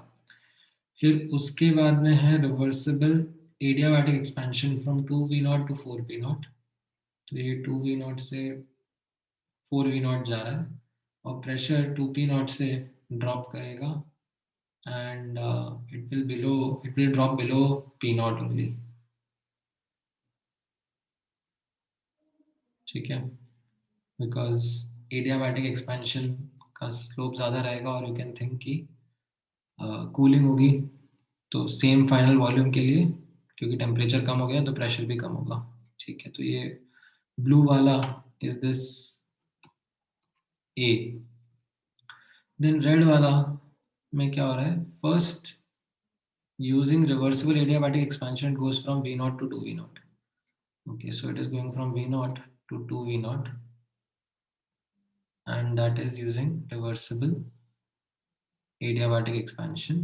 फिर उसके बाद में है reversible adiabatic expansion from two V naught to four P naught, तो ये टू वी नॉट से फोर वी नॉट जा रहा है और प्रेशर टू पी नॉट से ड्रॉप करेगा and it will drop below P naught only. ठीक है, बिकॉज एडियाबैटिक एक्सपेंशन का स्लोप ज़्यादा रहेगा और यू कैन थिंक कि कूलिंग होगी, तो सेम फाइनल वॉल्यूम के लिए क्योंकि टेम्परेचर कम हो गया तो प्रेशर भी कम होगा। ठीक है, तो ये ब्लू वाला is this A. Then red वाला में क्या हो रहा है, first using reversible adiabatic expansion it goes from V naught to 2 V naught. Okay, so it is going from V naught to 2 V naught and that is using reversible adiabatic expansion.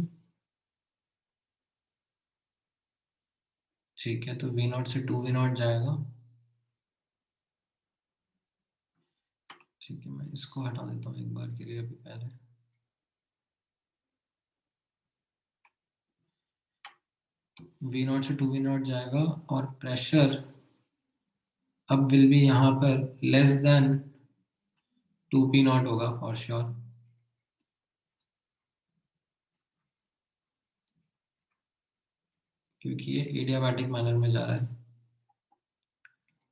ठीक है, तो V naught से 2 V naught जाएगा। ठीक है, मैं इसको हटा देता हूँ एक बार के लिए अभी पहले। V naught से 2 V naught जाएगा और प्रेशर अब विल बी यहाँ पर लेस देन 2 P naught होगा फॉर श्योर, क्योंकि ये एडियाबैटिक मैनर में जा रहा है।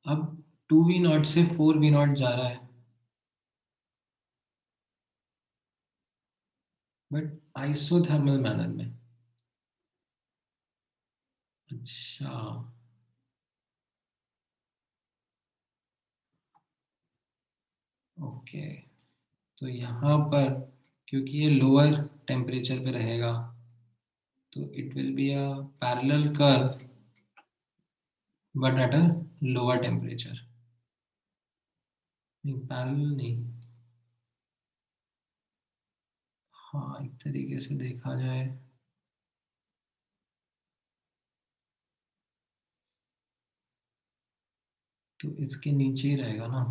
अब 2 V naught से 4 V naught जा रहा है, बट आइसोथर्मल मैनर में। अच्छा, ओके, तो यहाँ पर क्योंकि ये लोअर टेम्परेचर पे रहेगा तो it will be a parallel curve but at a lower temperature. नहीं, पैरेलल नहीं, हाँ एक तरीके से देखा जाए तो इसके नीचे ही रहेगा ना,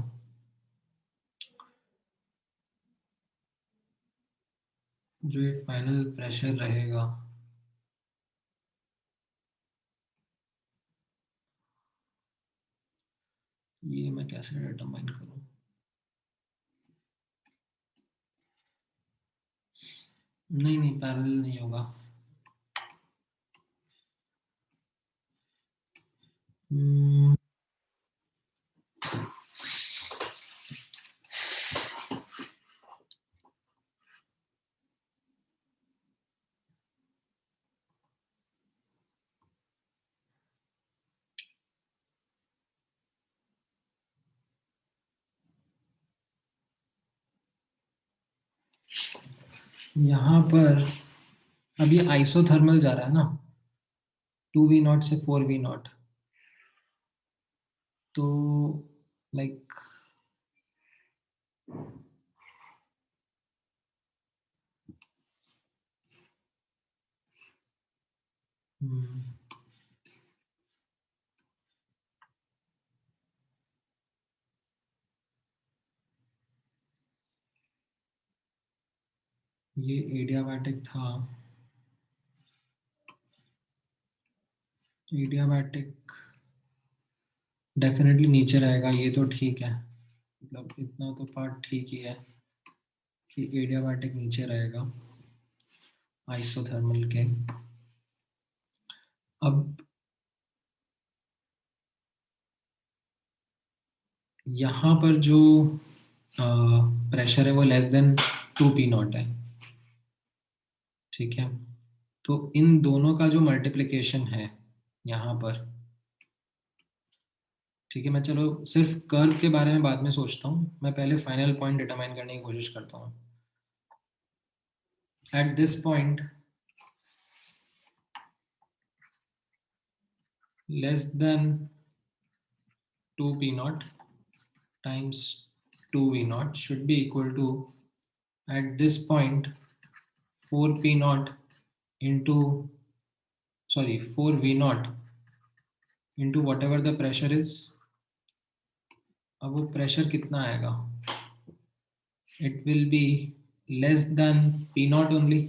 जो ये फाइनल प्रेशर रहेगा। ये मैं कैसे डिटरमाइन करूँ, नहीं नहीं पैरेलल नहीं होगा। हम्म, यहाँ पर अब ये आइसोथर्मल जा रहा है ना, 2v0 से 4v0, तो लाइक ये एडियाबैटिक था, एडियाबैटिक डेफिनेटली नीचे रहेगा, ये तो ठीक है, मतलब इतना तो पार्ट ठीक ही है कि एडियाबैटिक नीचे रहेगा आइसोथर्मल के। अब यहाँ पर जो प्रेशर है वो लेस देन 2p0 है, ठीक है। तो इन दोनों का जो मल्टीप्लिकेशन है यहाँ पर, ठीक है, मैं चलो सिर्फ कर्व के बारे में बाद में सोचता हूँ, मैं पहले फाइनल पॉइंट डिटरमाइन करने की कोशिश करता हूँ। At this point less than 2p0 times 2v0 should be equal to, at this point, 4p0 into, sorry, 4v0 into whatever the pressure is। अब वो प्रेशर कितना आएगा, it will be less than p0 only,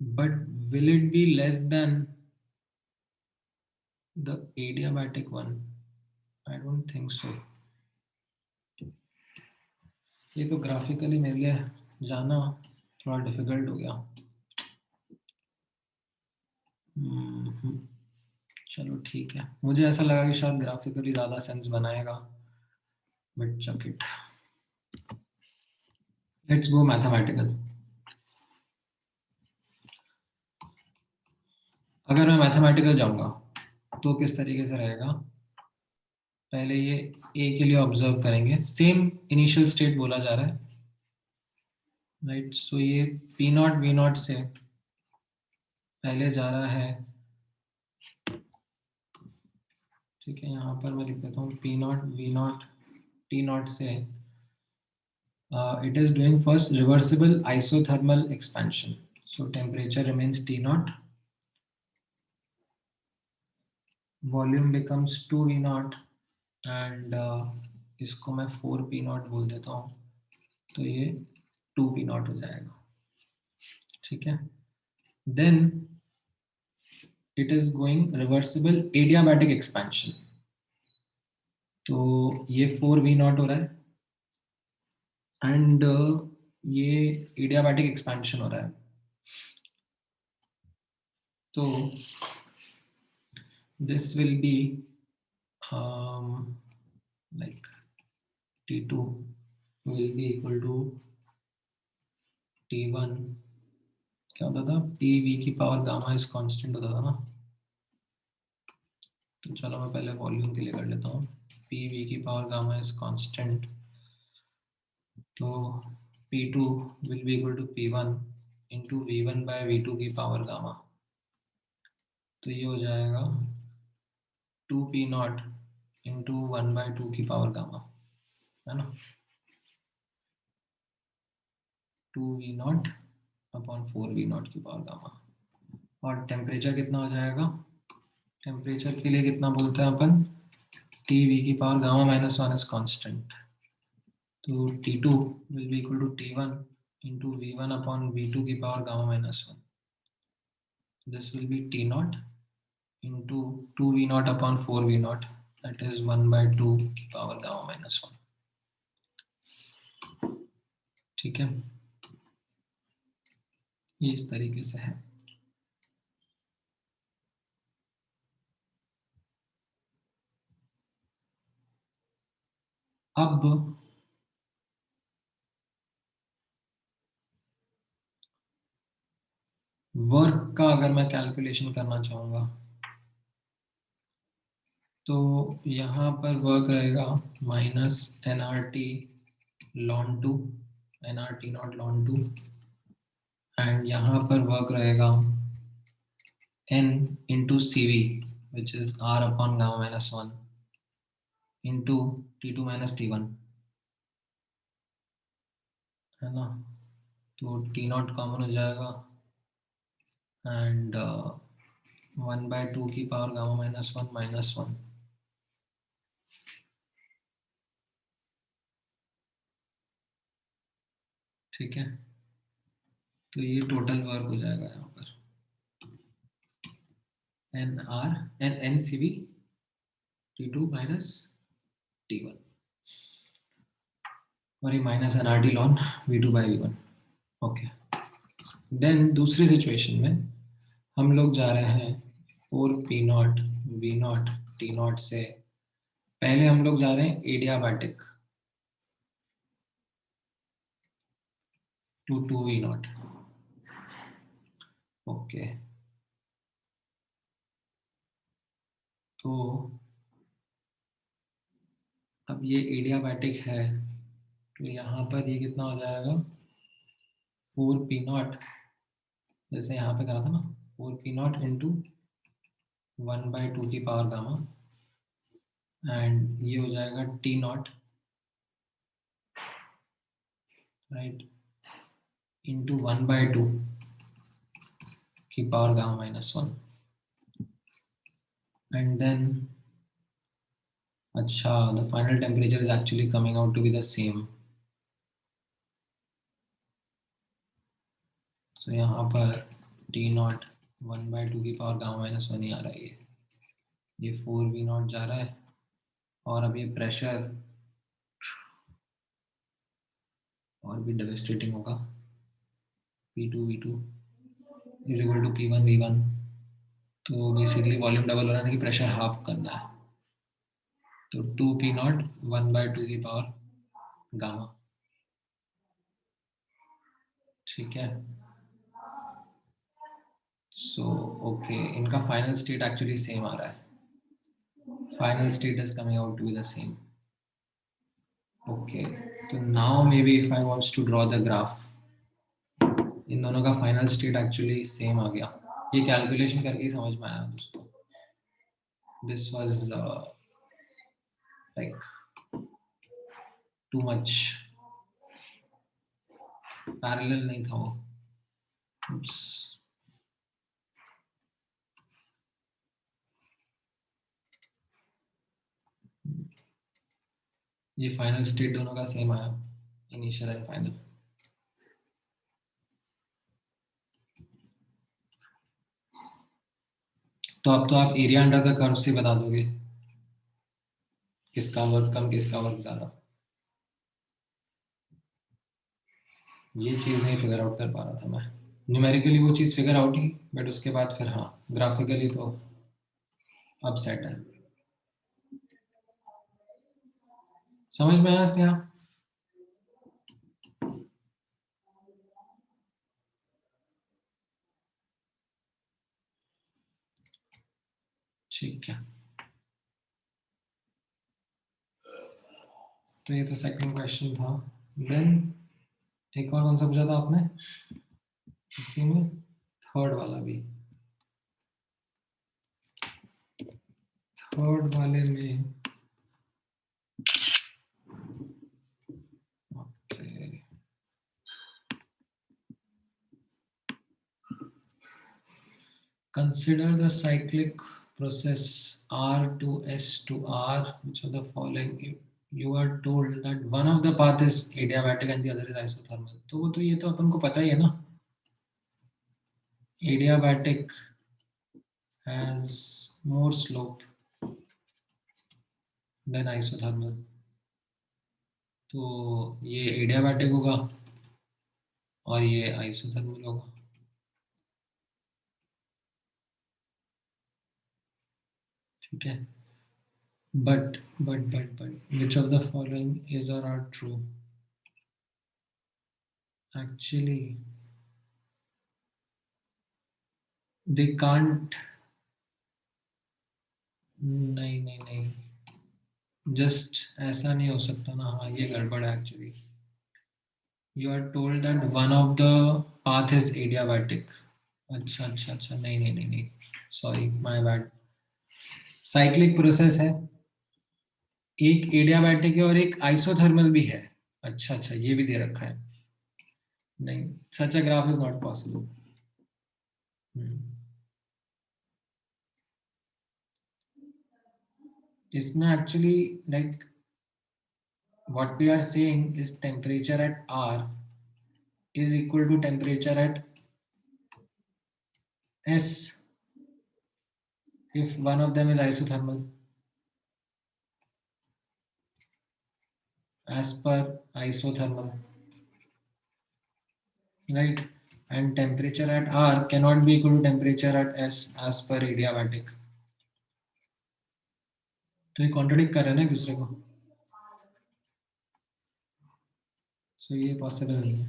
but will it be less than the adiabatic one? I don't think so। ये तो graphically मेरे लिए जाना थोड़ा डिफिकल्ट हो गया। चलो ठीक है, मुझे ऐसा लगा कि शायद ग्राफिकली ज़्यादा सेंस बनाएगा, but chuck it, let's go mathematical. अगर मैं मैथमेटिकल जाऊंगा तो किस तरीके से रहेगा, पहले ये ए के लिए ऑब्जर्व करेंगे, सेम इनिशियल स्टेट बोला जा रहा है, राइट। सो ये पी नॉट वी नॉट से पहले जा रहा है, ठीक है, यहाँ पर मैं लिख देता हूँ P naught V naught T naught से, it is doing first reversible isothermal expansion, so temperature remains T naught, volume becomes 2v naught, and इसको मैं 4p naught बोल देता हूँ, तो ये 2p naught हो जाएगा, ठीक है। then it is going reversible adiabatic expansion, तो ये 4v naught हो रहा है, एंड ये एडियाबैटिक एक्सपेंशन हो रहा है, तो this will be like T2 will be equal to T1, क्या होता था, PV की पावर गामा इज कांस्टेंट होता था ना, तो चलो मैं पहले वॉल्यूम के लिए कर लेता हूँ, PV की पावर गामा इज कांस्टेंट, तो P2 will be equal to P1 into V1 by V2 की पावर गामा, तो ये हो जाएगा 2p0 into 1/2 की पावर गामा, है ना, 2v0 अपॉन 4v0 की पावर गामा। और टेम्परेचर कितना हो जाएगा, टेम्परेचर के लिए कितना बोलते हैं अपन, टी की power gamma minus 1 is constant, तो T2 will be equal to T1 into V1 upon V2 की power gamma minus 1, this will be T0 into 2v0 upon 4v0, that is 1/2 की पावर गामा माइनस 1, ठीक है, ये इस तरीके से है। अब वर्क का अगर मैं कैलकुलेशन करना चाहूँगा, तो यहाँ पर वर्क रहेगा minus NRT ln 2 nr t naught ln 2 and यहाँ पर वर्क रहेगा n into cv which is r upon gamma minus 1 into t2 minus t1 है ना। तो t नॉट कॉमन हो जाएगा एंड 1/2 की पावर गामा माइनस 1 माइनस 1। ठीक है, तो ये टोटल वर्क हो जाएगा यहाँ पर N R N C V T2 minus T1 और ये minus N R T ln V2 by V1। Okay, then दूसरी सिचुएशन में हम लोग जा रहे हैं 4P0 V0 T0 से पहले हम लोग जा रहे हैं एडियाबैटिक टू 2V0। ओके, तो अब ये एडियाबैटिक है तो यहाँ पर ये कितना हो जाएगा 4P0 जैसे यहाँ पे करा था ना 4P0 इंटू 1/2 की पावर गामा एंड ये हो जाएगा T0 राइट इंटू 1/2 की power gamma minus 1 and then अच्छा the final temperature is actually coming out to be the same. So यहाँ पर T0 1/2 की पावर गामा माइनस 1 ही आ रहा है ये 4V0 जा रहा है और अब ये प्रेशर और भी डेविस्टेटिंग होगा P2V2 is equal to P1V1। तो बेसिकली वॉल्यूम डबल हो रहा है कि प्रेशर हाफ करना है तो 2P0 1/2 की पावर गामा। ठीक है, सो ओके इनका फाइनल स्टेट एक्चुअली सेम आ रहा है final state is coming out to be the same. Okay, तो now maybe if I wants to draw the graph in दोनों का फाइनल स्टेट एक्चुअली सेम आ गया। ये कैलकुलेशन करके ही समझ में आया दोस्तों, this was like too much parallel नहीं था वो। Oops. ये फाइनल स्टेट दोनों का सेम आया इनिशियल एंड फाइनल। तो अब तो आप एरिया अंडर द कर्व से बता दोगे किसका वर्क कम किसका वर्क ज्यादा। ये चीज नहीं फिगर आउट कर पा रहा था मैं, न्यूमेरिकली वो चीज फिगर आउट ही बट उसके बाद फिर हाँ ग्राफिकली तो अब सेट है। समझ में आया स्नेहा? ठीक है, तो ये तो सेकंड क्वेश्चन था। देन एक और कौन सा पूछा था आपने इसी में थर्ड वाला भी। थर्ड वाले में consider the cyclic process R to S to R which of the following you are told that one of the path is adiabatic and the other is isothermal। तो वो तो ये तो अपन को पता ही है ना, adiabatic has more slope than isothermal। तो ये adiabatic होगा और ये isothermal होगा। ठीक है, but which of the following is or are true? Actually they can't, नहीं जस्ट ऐसा नहीं हो सकता ना। हाँ ये गड़बड़ है actually, You are told that one of the path is adiabatic. अच्छा, नहीं, sorry, my bad. Cyclic process है, एक एडियाबैटिक है और एक आइसोथर्मल भी है. अच्छा, ये भी दे रखा है. नहीं, such a graph is not possible. इसमें actually like what we are saying is temperature at R is equal to temperature at S if one of them is isothermal as per isothermal, right? And temperature at R cannot be equal to temperature at S as per adiabatic. तो ये contradict कर रहे हैं ना एक दूसरे को, सो ये पॉसिबल नहीं है.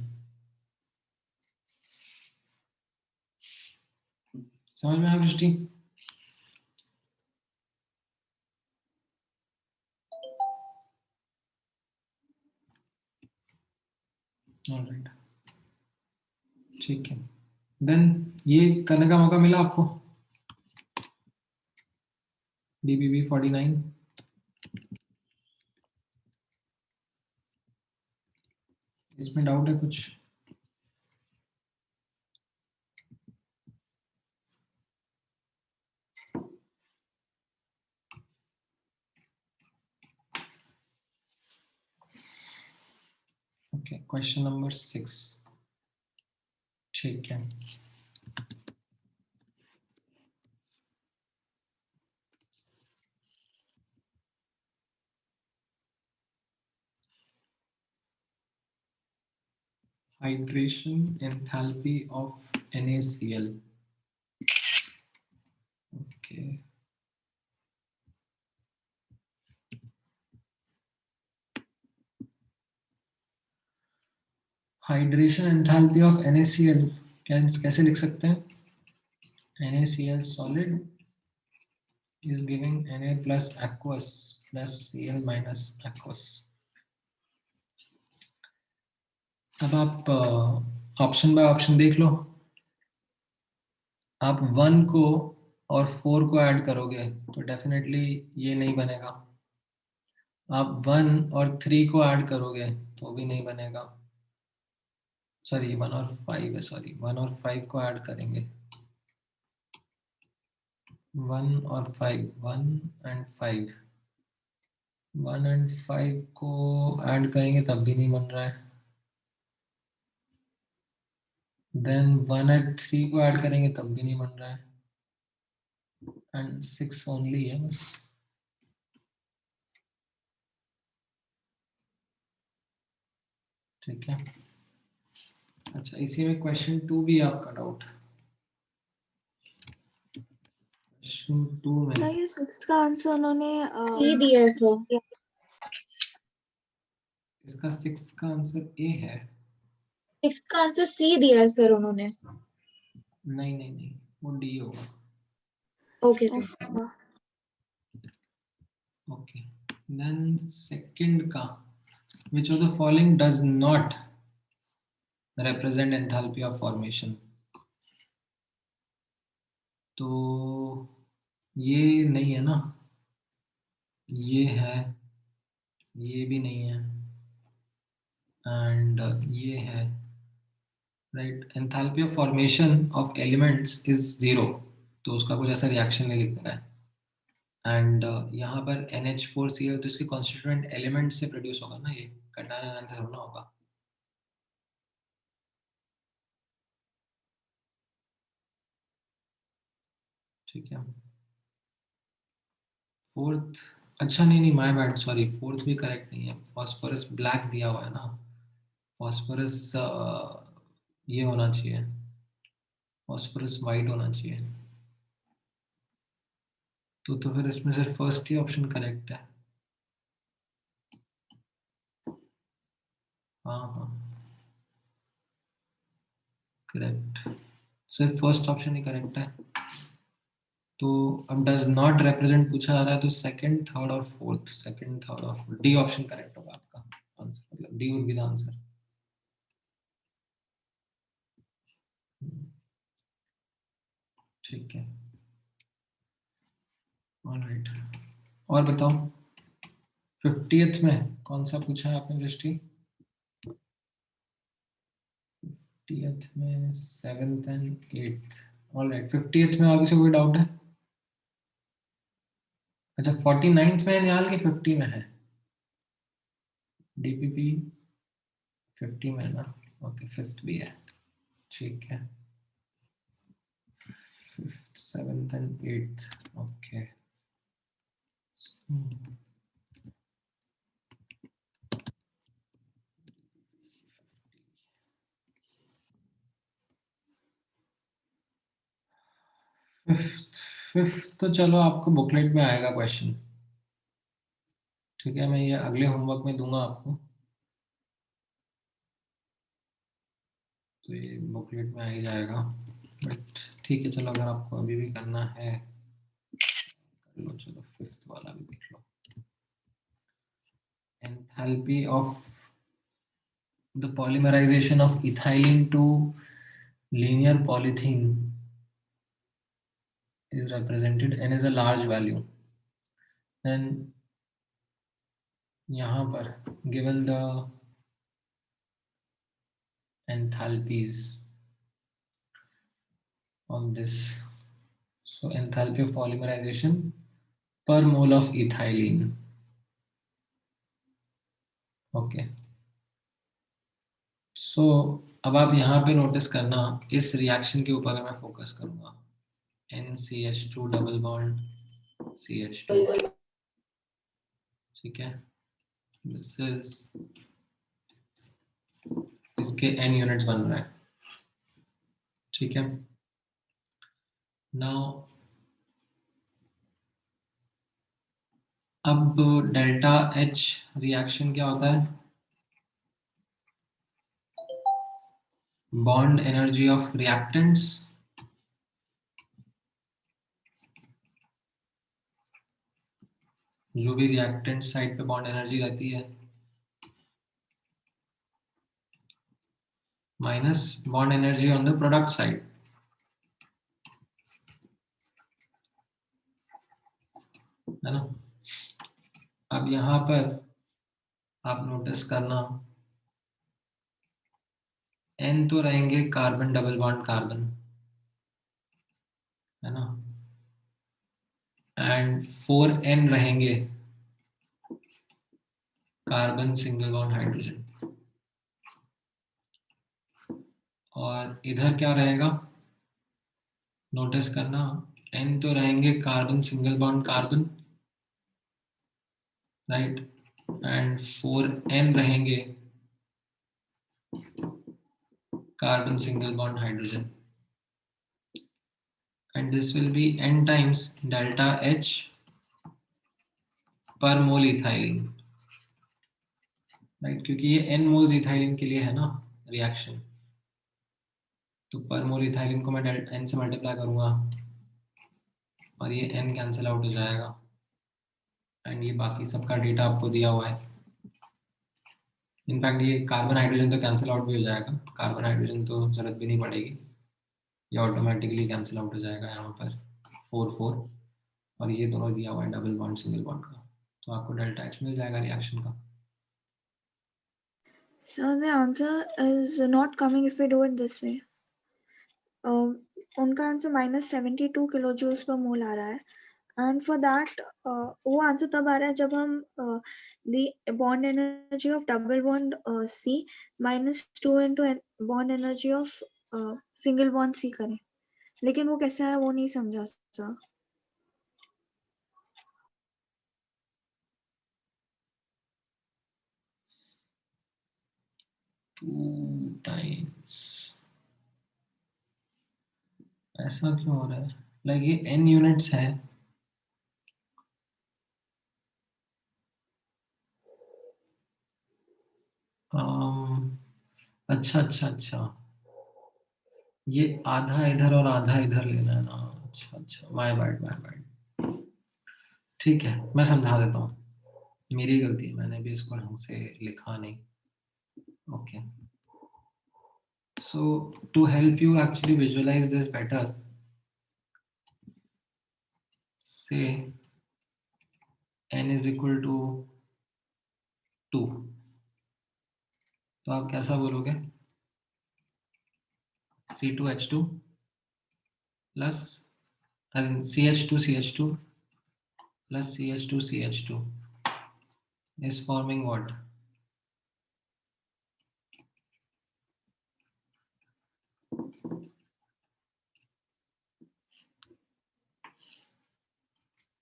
समझ में आया दृष्टि? ऑलराइट, ठीक है. देन ये करने का मौका मिला आपको, DBB 49. इसमें डाउट है कुछ? Okay, question number 6. ठीक है. Hydration enthalpy of NaCl. Okay. Hydration enthalpy of NaCl कैसे लिख सकते हैं? NaCl solid is giving Na plus aqueous plus Cl minus aqueous. अब आप ऑप्शन बाय ऑप्शन देख लो. आप 1 को और 4 को ऐड करोगे तो डेफिनेटली ये नहीं बनेगा. आप 1 और 3 को ऐड करोगे तो भी नहीं बनेगा. सॉरी 1 और 5 है, सॉरी 1 और 5 को ऐड करेंगे. 1 और 5, 1 एंड 5, 1 एंड 5 को ऐड करेंगे तब भी नहीं बन रहा है. देन 1 एंड 3 को ऐड करेंगे तब भी नहीं बन रहा है. एंड 6 ओनली है बस. ठीक है. अच्छा, इसी में क्वेश्चन 2 भी आपका डाउट. क्वेश्चन 2 में नहीं, 6 का आंसर उन्होंने सी दिया है सर. इसका 6 का आंसर ए है. 6 का आंसर सी दिया है सर उन्होंने. नहीं, वो डी होगा. Okay sir. Okay. Then second का, which of the following does not represent enthalpy of formation? तो ये नहीं है ना, ये है, ये भी नहीं है, एंड ये है, right. Enthalpy of formation of elements is 0, तो उसका कुछ ऐसा रिएक्शन नहीं लिखना है. एंड यहाँ पर NH4Cl तो इसके कॉन्स्टिट्यूएंट एलिमेंट से प्रोड्यूस होगा ना, ये कटायन आयन से होना होगा. ठीक है. फोर्थ, अच्छा नहीं, माय बैड, सॉरी, फोर्थ भी करेक्ट नहीं है. फॉस्फोरस ब्लैक दिया हुआ है ना, फॉस्फोरस ये होना चाहिए, फॉस्फोरस वाइट होना चाहिए. तो फिर इसमें सिर्फ फर्स्ट ही ऑप्शन करेक्ट है. हाँ, करेक्ट. सिर्फ फर्स्ट ऑप्शन ही करेक्ट है. तो अब डज नॉट रिप्रेजेंट पूछा जा रहा है, तो सेकंड, थर्ड और फोर्थ, सेकंड, थर्ड और फोर्थ, डी ऑप्शन करेक्ट होगा आपका आंसर, मतलब D would be the answer. ठीक है, ऑलराइट। और बताओ 50th में कौन सा पूछा है आपने दृष्टि? 50th में 7th and 8th। Alright, 50th में और किसी को कोई डाउट है? अच्छा, 49th में है निहाल के 50 में है? डीपीपी 50 में है ना? ओके, 5th भी है, ठीक है। 5th 7th and 8th, okay. Fifth तो चलो आपको बुकलेट में आएगा क्वेश्चन, ठीक है, मैं ये अगले होमवर्क में दूंगा आपको, तो ये बुकलेट में आ ही जाएगा। बट ठीक है, चलो अगर आपको अभी भी करना है कर लो, चलो 5th वाला भी देख लो। Enthalpy of the polymerisation of ethylene to linear polythene is represented n is a large value, then यहाँ पर given the enthalpies of this, so enthalpy of polymerization per mole of ethylene, okay, so अब आप यहाँ पे notice करना, इस reaction के ऊपर मैं फोकस करूँगा, NCH2 डबल बॉन्ड CH2, ठीक है, दिस इज, इसके n यूनिट्स बन रहे हैं, ठीक है। नाउ अब डेल्टा H रिएक्शन क्या होता है? बॉन्ड एनर्जी ऑफ रिएक्टेंट्स जो भी रिएक्टेंट साइड पे बॉन्ड एनर्जी रहती है minus bond energy on the product side, है ना। अब यहाँ पर आप नोटिस करना, N तो रहेंगे कार्बन डबल बॉन्ड कार्बन, है ना, एंड 4N रहेंगे कार्बन सिंगल बॉन्ड हाइड्रोजन, और इधर क्या रहेगा नोटिस करना, N तो रहेंगे carbon single bond carbon, right, and 4N रहेंगे carbon single bond hydrogen, and this will be n times delta H per mole ethylene, right, क्योंकि ये n मोल्स इथाइलिन के लिए है ना रिएक्शन, तो पर मोल इथाइलिन को मैं n से मल्टीप्लाई करूंगा और ये n कैंसिल आउट हो जाएगा, एंड ये बाकी सबका डेटा आपको दिया हुआ है। इनफैक्ट ये कार्बन हाइड्रोजन तो कैंसिल आउट भी हो जाएगा, कार्बन हाइड्रोजन तो जरूरत भी नहीं पड़ेगी, ये ऑटोमेटिकली कैंसिल आउट हो जाएगा यहाँ पर 4 और ये दोनों दिया हुआ है डबल बॉन्ड सिंगल बॉन्ड का, तो आपको डेल्टा H मिल जाएगा रिएक्शन का। So the answer is not coming if we do it this way. उनका आंसर -72 किलो जूल्स पर मोल आ रहा है, एंड फॉर दैट वो आंसर तब आ रहा है जब हम the bond energy of double bond C -2 into bond energy of single bond C करें, लेकिन वो कैसे है वो नहीं समझा सर। 2 टाइम्स ऐसा क्यों हो रहा है, लाइक ये n यूनिट्स है, अच्छा अच्छा अच्छा, ये आधा इधर और आधा इधर लेना है ना, अच्छा अच्छा, माय बैड माय बैड, ठीक है मैं समझा देता हूँ, मेरी गलती है, मैंने भी इसको ढंग से लिखा नहीं, okay. So to help you actually visualize this better, से n इज इक्वल टू 2, तो आप कैसा बोलोगे? C2H2 plus CH2 plus CH2 is forming what?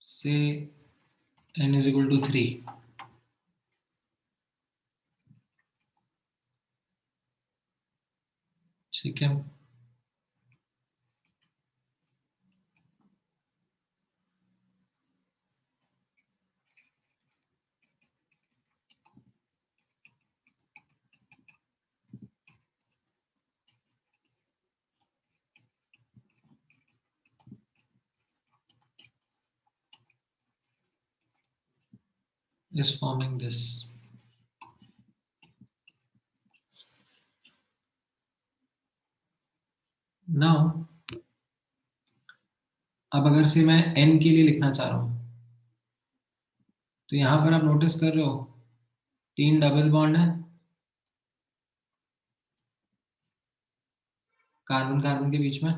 Say n is equal to 3. ठीक है, is forming this. Now अब अगर से मैं n के लिए लिखना चाह रहा हूं, तो यहां पर आप नोटिस कर रहे हो 3 डबल बॉन्ड है, कार्बन कार्बन के बीच में,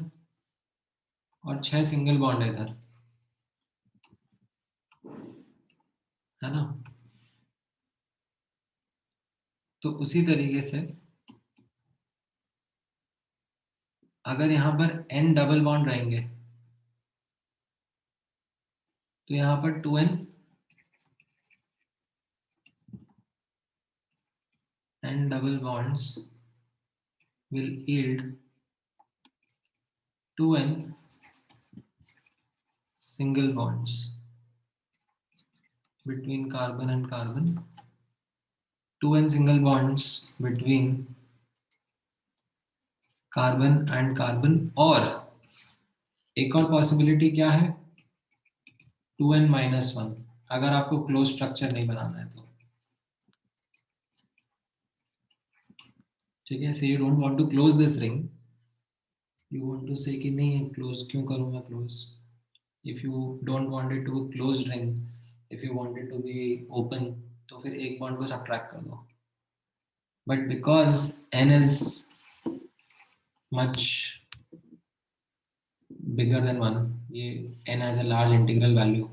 और 6 सिंगल बॉन्ड है इधर, है ना? तो उसी तरीके से अगर यहां पर n डबल बॉन्ड रहेंगे, तो यहां पर 2n and double bonds will yield 2n single bonds between carbon and carbon, 2n single bonds between carbon and carbon, और एक और पॉसिबिलिटी क्या है, 2n minus 1, अगर आपको क्लोज स्ट्रक्चर नहीं बनाना है तो। ठीक है, so you don't want to close this ring, you want to say कि नहीं क्लोज क्यों करूँ मैं close, if you don't want it to be closed ring, if you want it to be open, तो फिर एक बॉन्ड को subtract कर दो, but because n is much bigger than 1, ये n has a large integral value,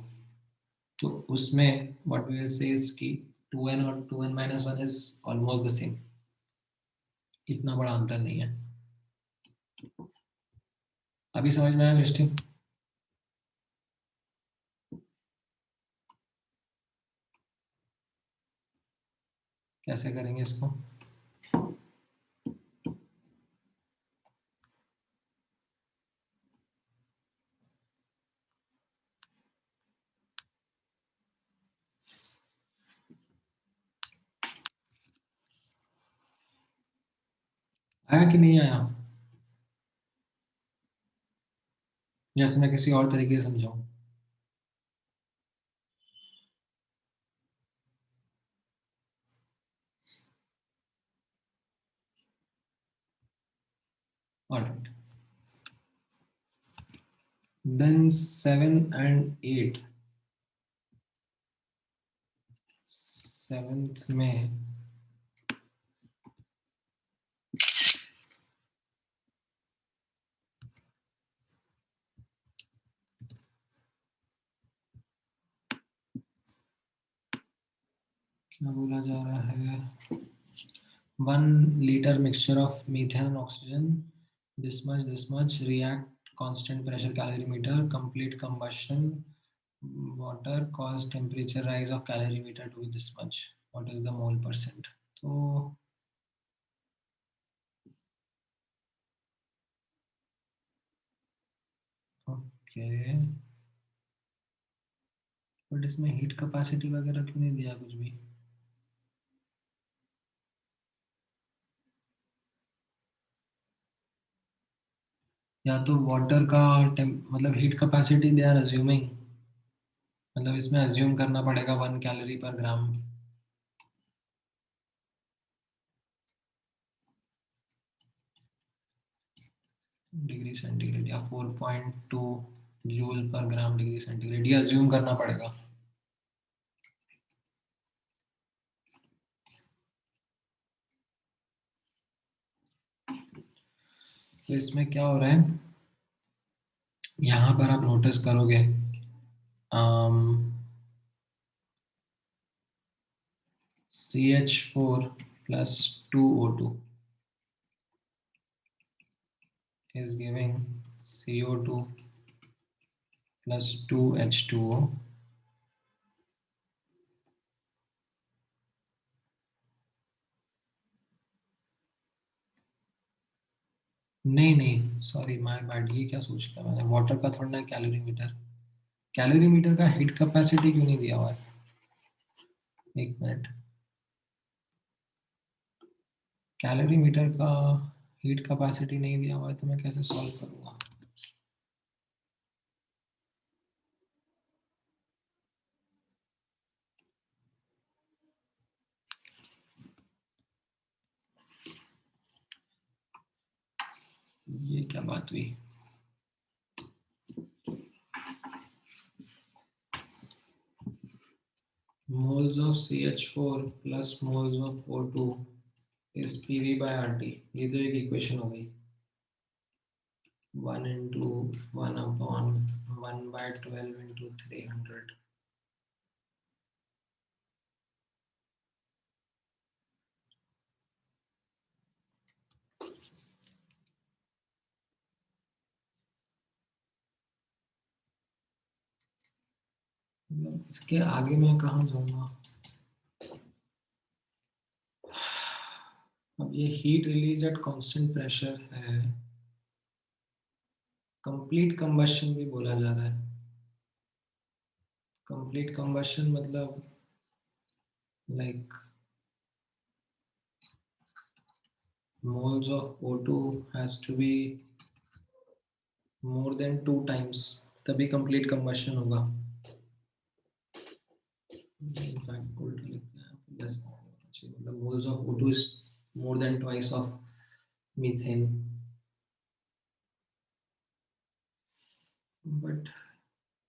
तो उसमें what we will say is कि 2n और 2n minus 1 is almost the same, इतना बड़ा अंतर नहीं है। अभी समझ में आया दृष्टि? कैसे करेंगे इसको? आया कि नहीं आया, या मैं किसी और तरीके से समझाऊं? Alright, then 7 and 8, 7th में क्या बोला जा रहा है, 1 liter mixture of methane and oxygen, this much react constant pressure calorimeter, complete combustion, water cause temperature rise of calorimeter to be this much, what is the mole percent? तो okay, but इसमें heat capacity वगैरह क्यों नहीं दिया कुछ भी? या तो वाटर का मतलब heat capacity they are assuming, मतलब इसमें अज्यूम करना पड़ेगा 1 कैलोरी पर ग्राम, डिग्री सेंटीग्रेड, या 4.2 जूल पर ग्राम डिग्री सेंटीग्रेड, ये अज्यूम करना पड़ेगा। तो इसमें क्या हो रहा है, यहाँ पर आप नोटिस करोगे CH4 plus 2O2 is giving CO2 plus 2H2O नहीं सॉरी माय बैड, ये क्या सोच लिया मैंने, वाटर का थोड़ा ना कैलोरीमीटर, कैलोरीमीटर का हीट कैपेसिटी क्यों नहीं दिया हुआ है, एक मिनट, कैलोरीमीटर का हीट कैपेसिटी नहीं दिया हुआ है तो मैं कैसे सॉल्व करूँगा। ये क्या बात हुई, moles of CH4 plus moles of O2 is PV by RT, ये तो एक इक्वेशन हो गई, 1 into 1 upon 1 by 12 into 300। इसके आगे मैं कहाँ जाऊंगा, अब ये heat release at constant pressure है, कंप्लीट कंबशन भी बोला जा रहा है, कंप्लीट कंबशन मतलब like moles of O2 has to be more than 2 times तभी कंप्लीट कंबशन होगा, इनफैक्ट उल्टा लिखना है, प्लस मतलब moles of O2 is more than twice of methane, but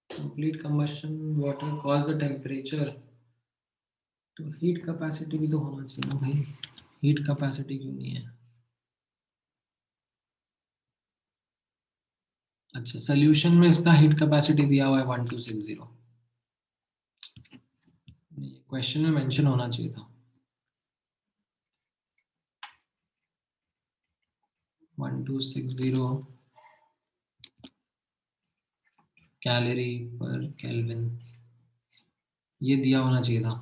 complete combustion water cause the temperature, तो heat capacity भी तो होना चाहिए ना भाई, हीट कैपेसिटी क्यों नहीं है। अच्छा सोल्यूशन में इसका हीट कैपेसिटी दिया हुआ है 1260, क्वेश्चन में मेंशन होना चाहिए था 1260 कैलोरी पर केल्विन, ये दिया होना चाहिए था,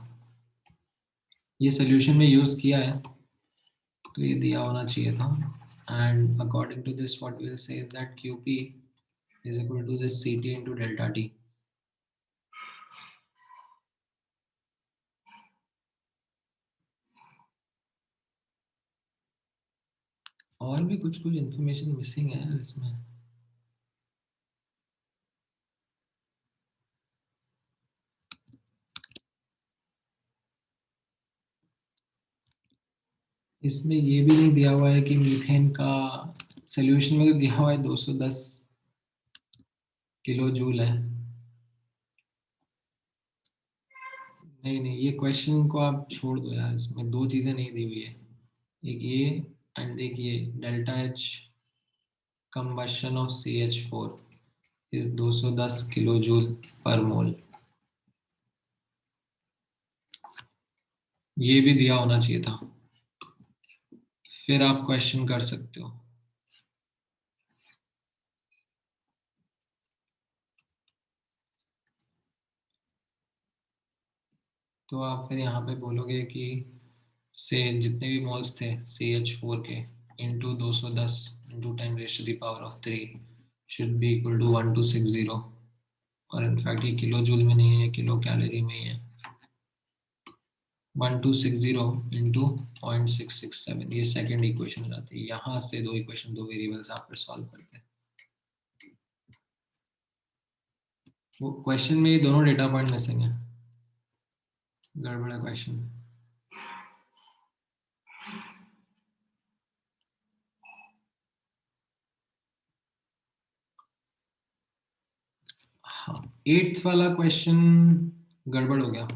ये सोल्यूशन में यूज किया है तो ये दिया होना चाहिए था, and according to this what we will say is that QP is equal to this CT into delta T। और भी कुछ कुछ इंफॉर्मेशन मिसिंग है इसमें, इसमें ये भी नहीं दिया हुआ है कि मीथेन का सोल्यूशन में तो दिया हुआ है 210 किलो जूल है, नहीं ये क्वेश्चन को आप छोड़ दो यार, इसमें दो चीजें नहीं दी हुई है, एक ये एंड एक ये, delta H combustion of CH4 is 210 kilo joule per mole, ये भी दिया होना चाहिए था, फिर आप क्वेश्चन कर सकते हो। तो आप फिर यहाँ पे बोलोगे कि से जितने भी मोल्स थे CH4 के into 210 into 10 raise to the power of 3 should be equal to 1260, और इनफैक्ट ये किलो जूल में नहीं है, किलो कैलोरी में ही है, 1260 इंटू 0.667, ये सेकेंड इक्वेशन हो जाती है, यहाँ से दो इक्वेशन दो वेरिएबल्स आप फिर सॉल्व करते हैं, वो क्वेश्चन में ये दोनों डेटा पॉइंट मिसिंग है, गड़बड़ है क्वेश्चन में। 8th वाला क्वेश्चन गड़बड़ हो गया.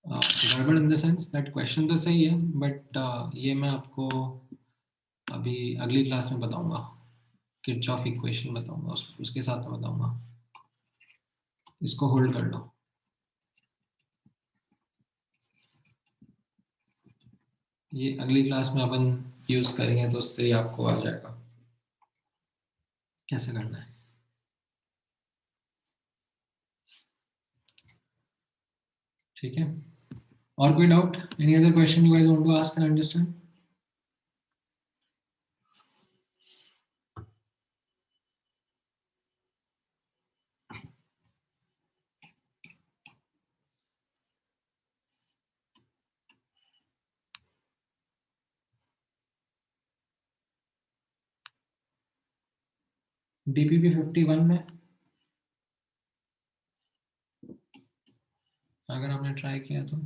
गड़बड़ in the sense that question तो सही है बट ये मैं आपको अभी अगली क्लास में बताऊंगा. किरचॉफ इक्वेशन बताऊंगा, उसके साथ में बताऊंगा. इसको होल्ड कर लो. ये अगली क्लास में अपन यूज करेंगे तो उससे ही आपको आ जाएगा कैसे करना है. ठीक है. और कोई doubt? Any other question you guys want to ask and understand? DPP 51 में अगर आपने ट्राई किया तो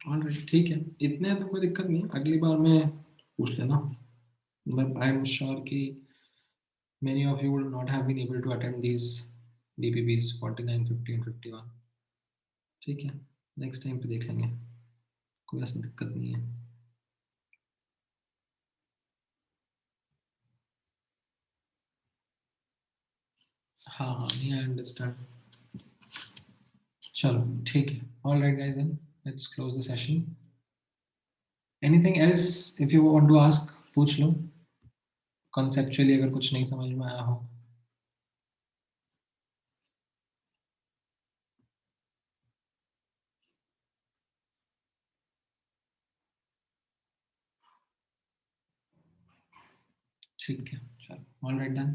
ऑलराइट, ठीक है. इतने तो कोई दिक्कत नहीं. अगली बार में पूछ लेना. but I am sure कि many of you would not have been able to attend these DPPs 49, 50 and 51. ठीक है, नेक्स्ट टाइम पे देख लेंगे. कोई ऐसी दिक्कत नहीं है. हाँ हाँ, नहीं, आई अंडरस्टैंड. चलो ठीक है. All right guys, then let's close the session. Anything else if you want to ask, पूछ लो. कॉन्सेप्चुअली अगर कुछ नहीं समझ में आया हो. ठीक है, चलो. All right then,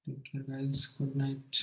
take care guys, good night.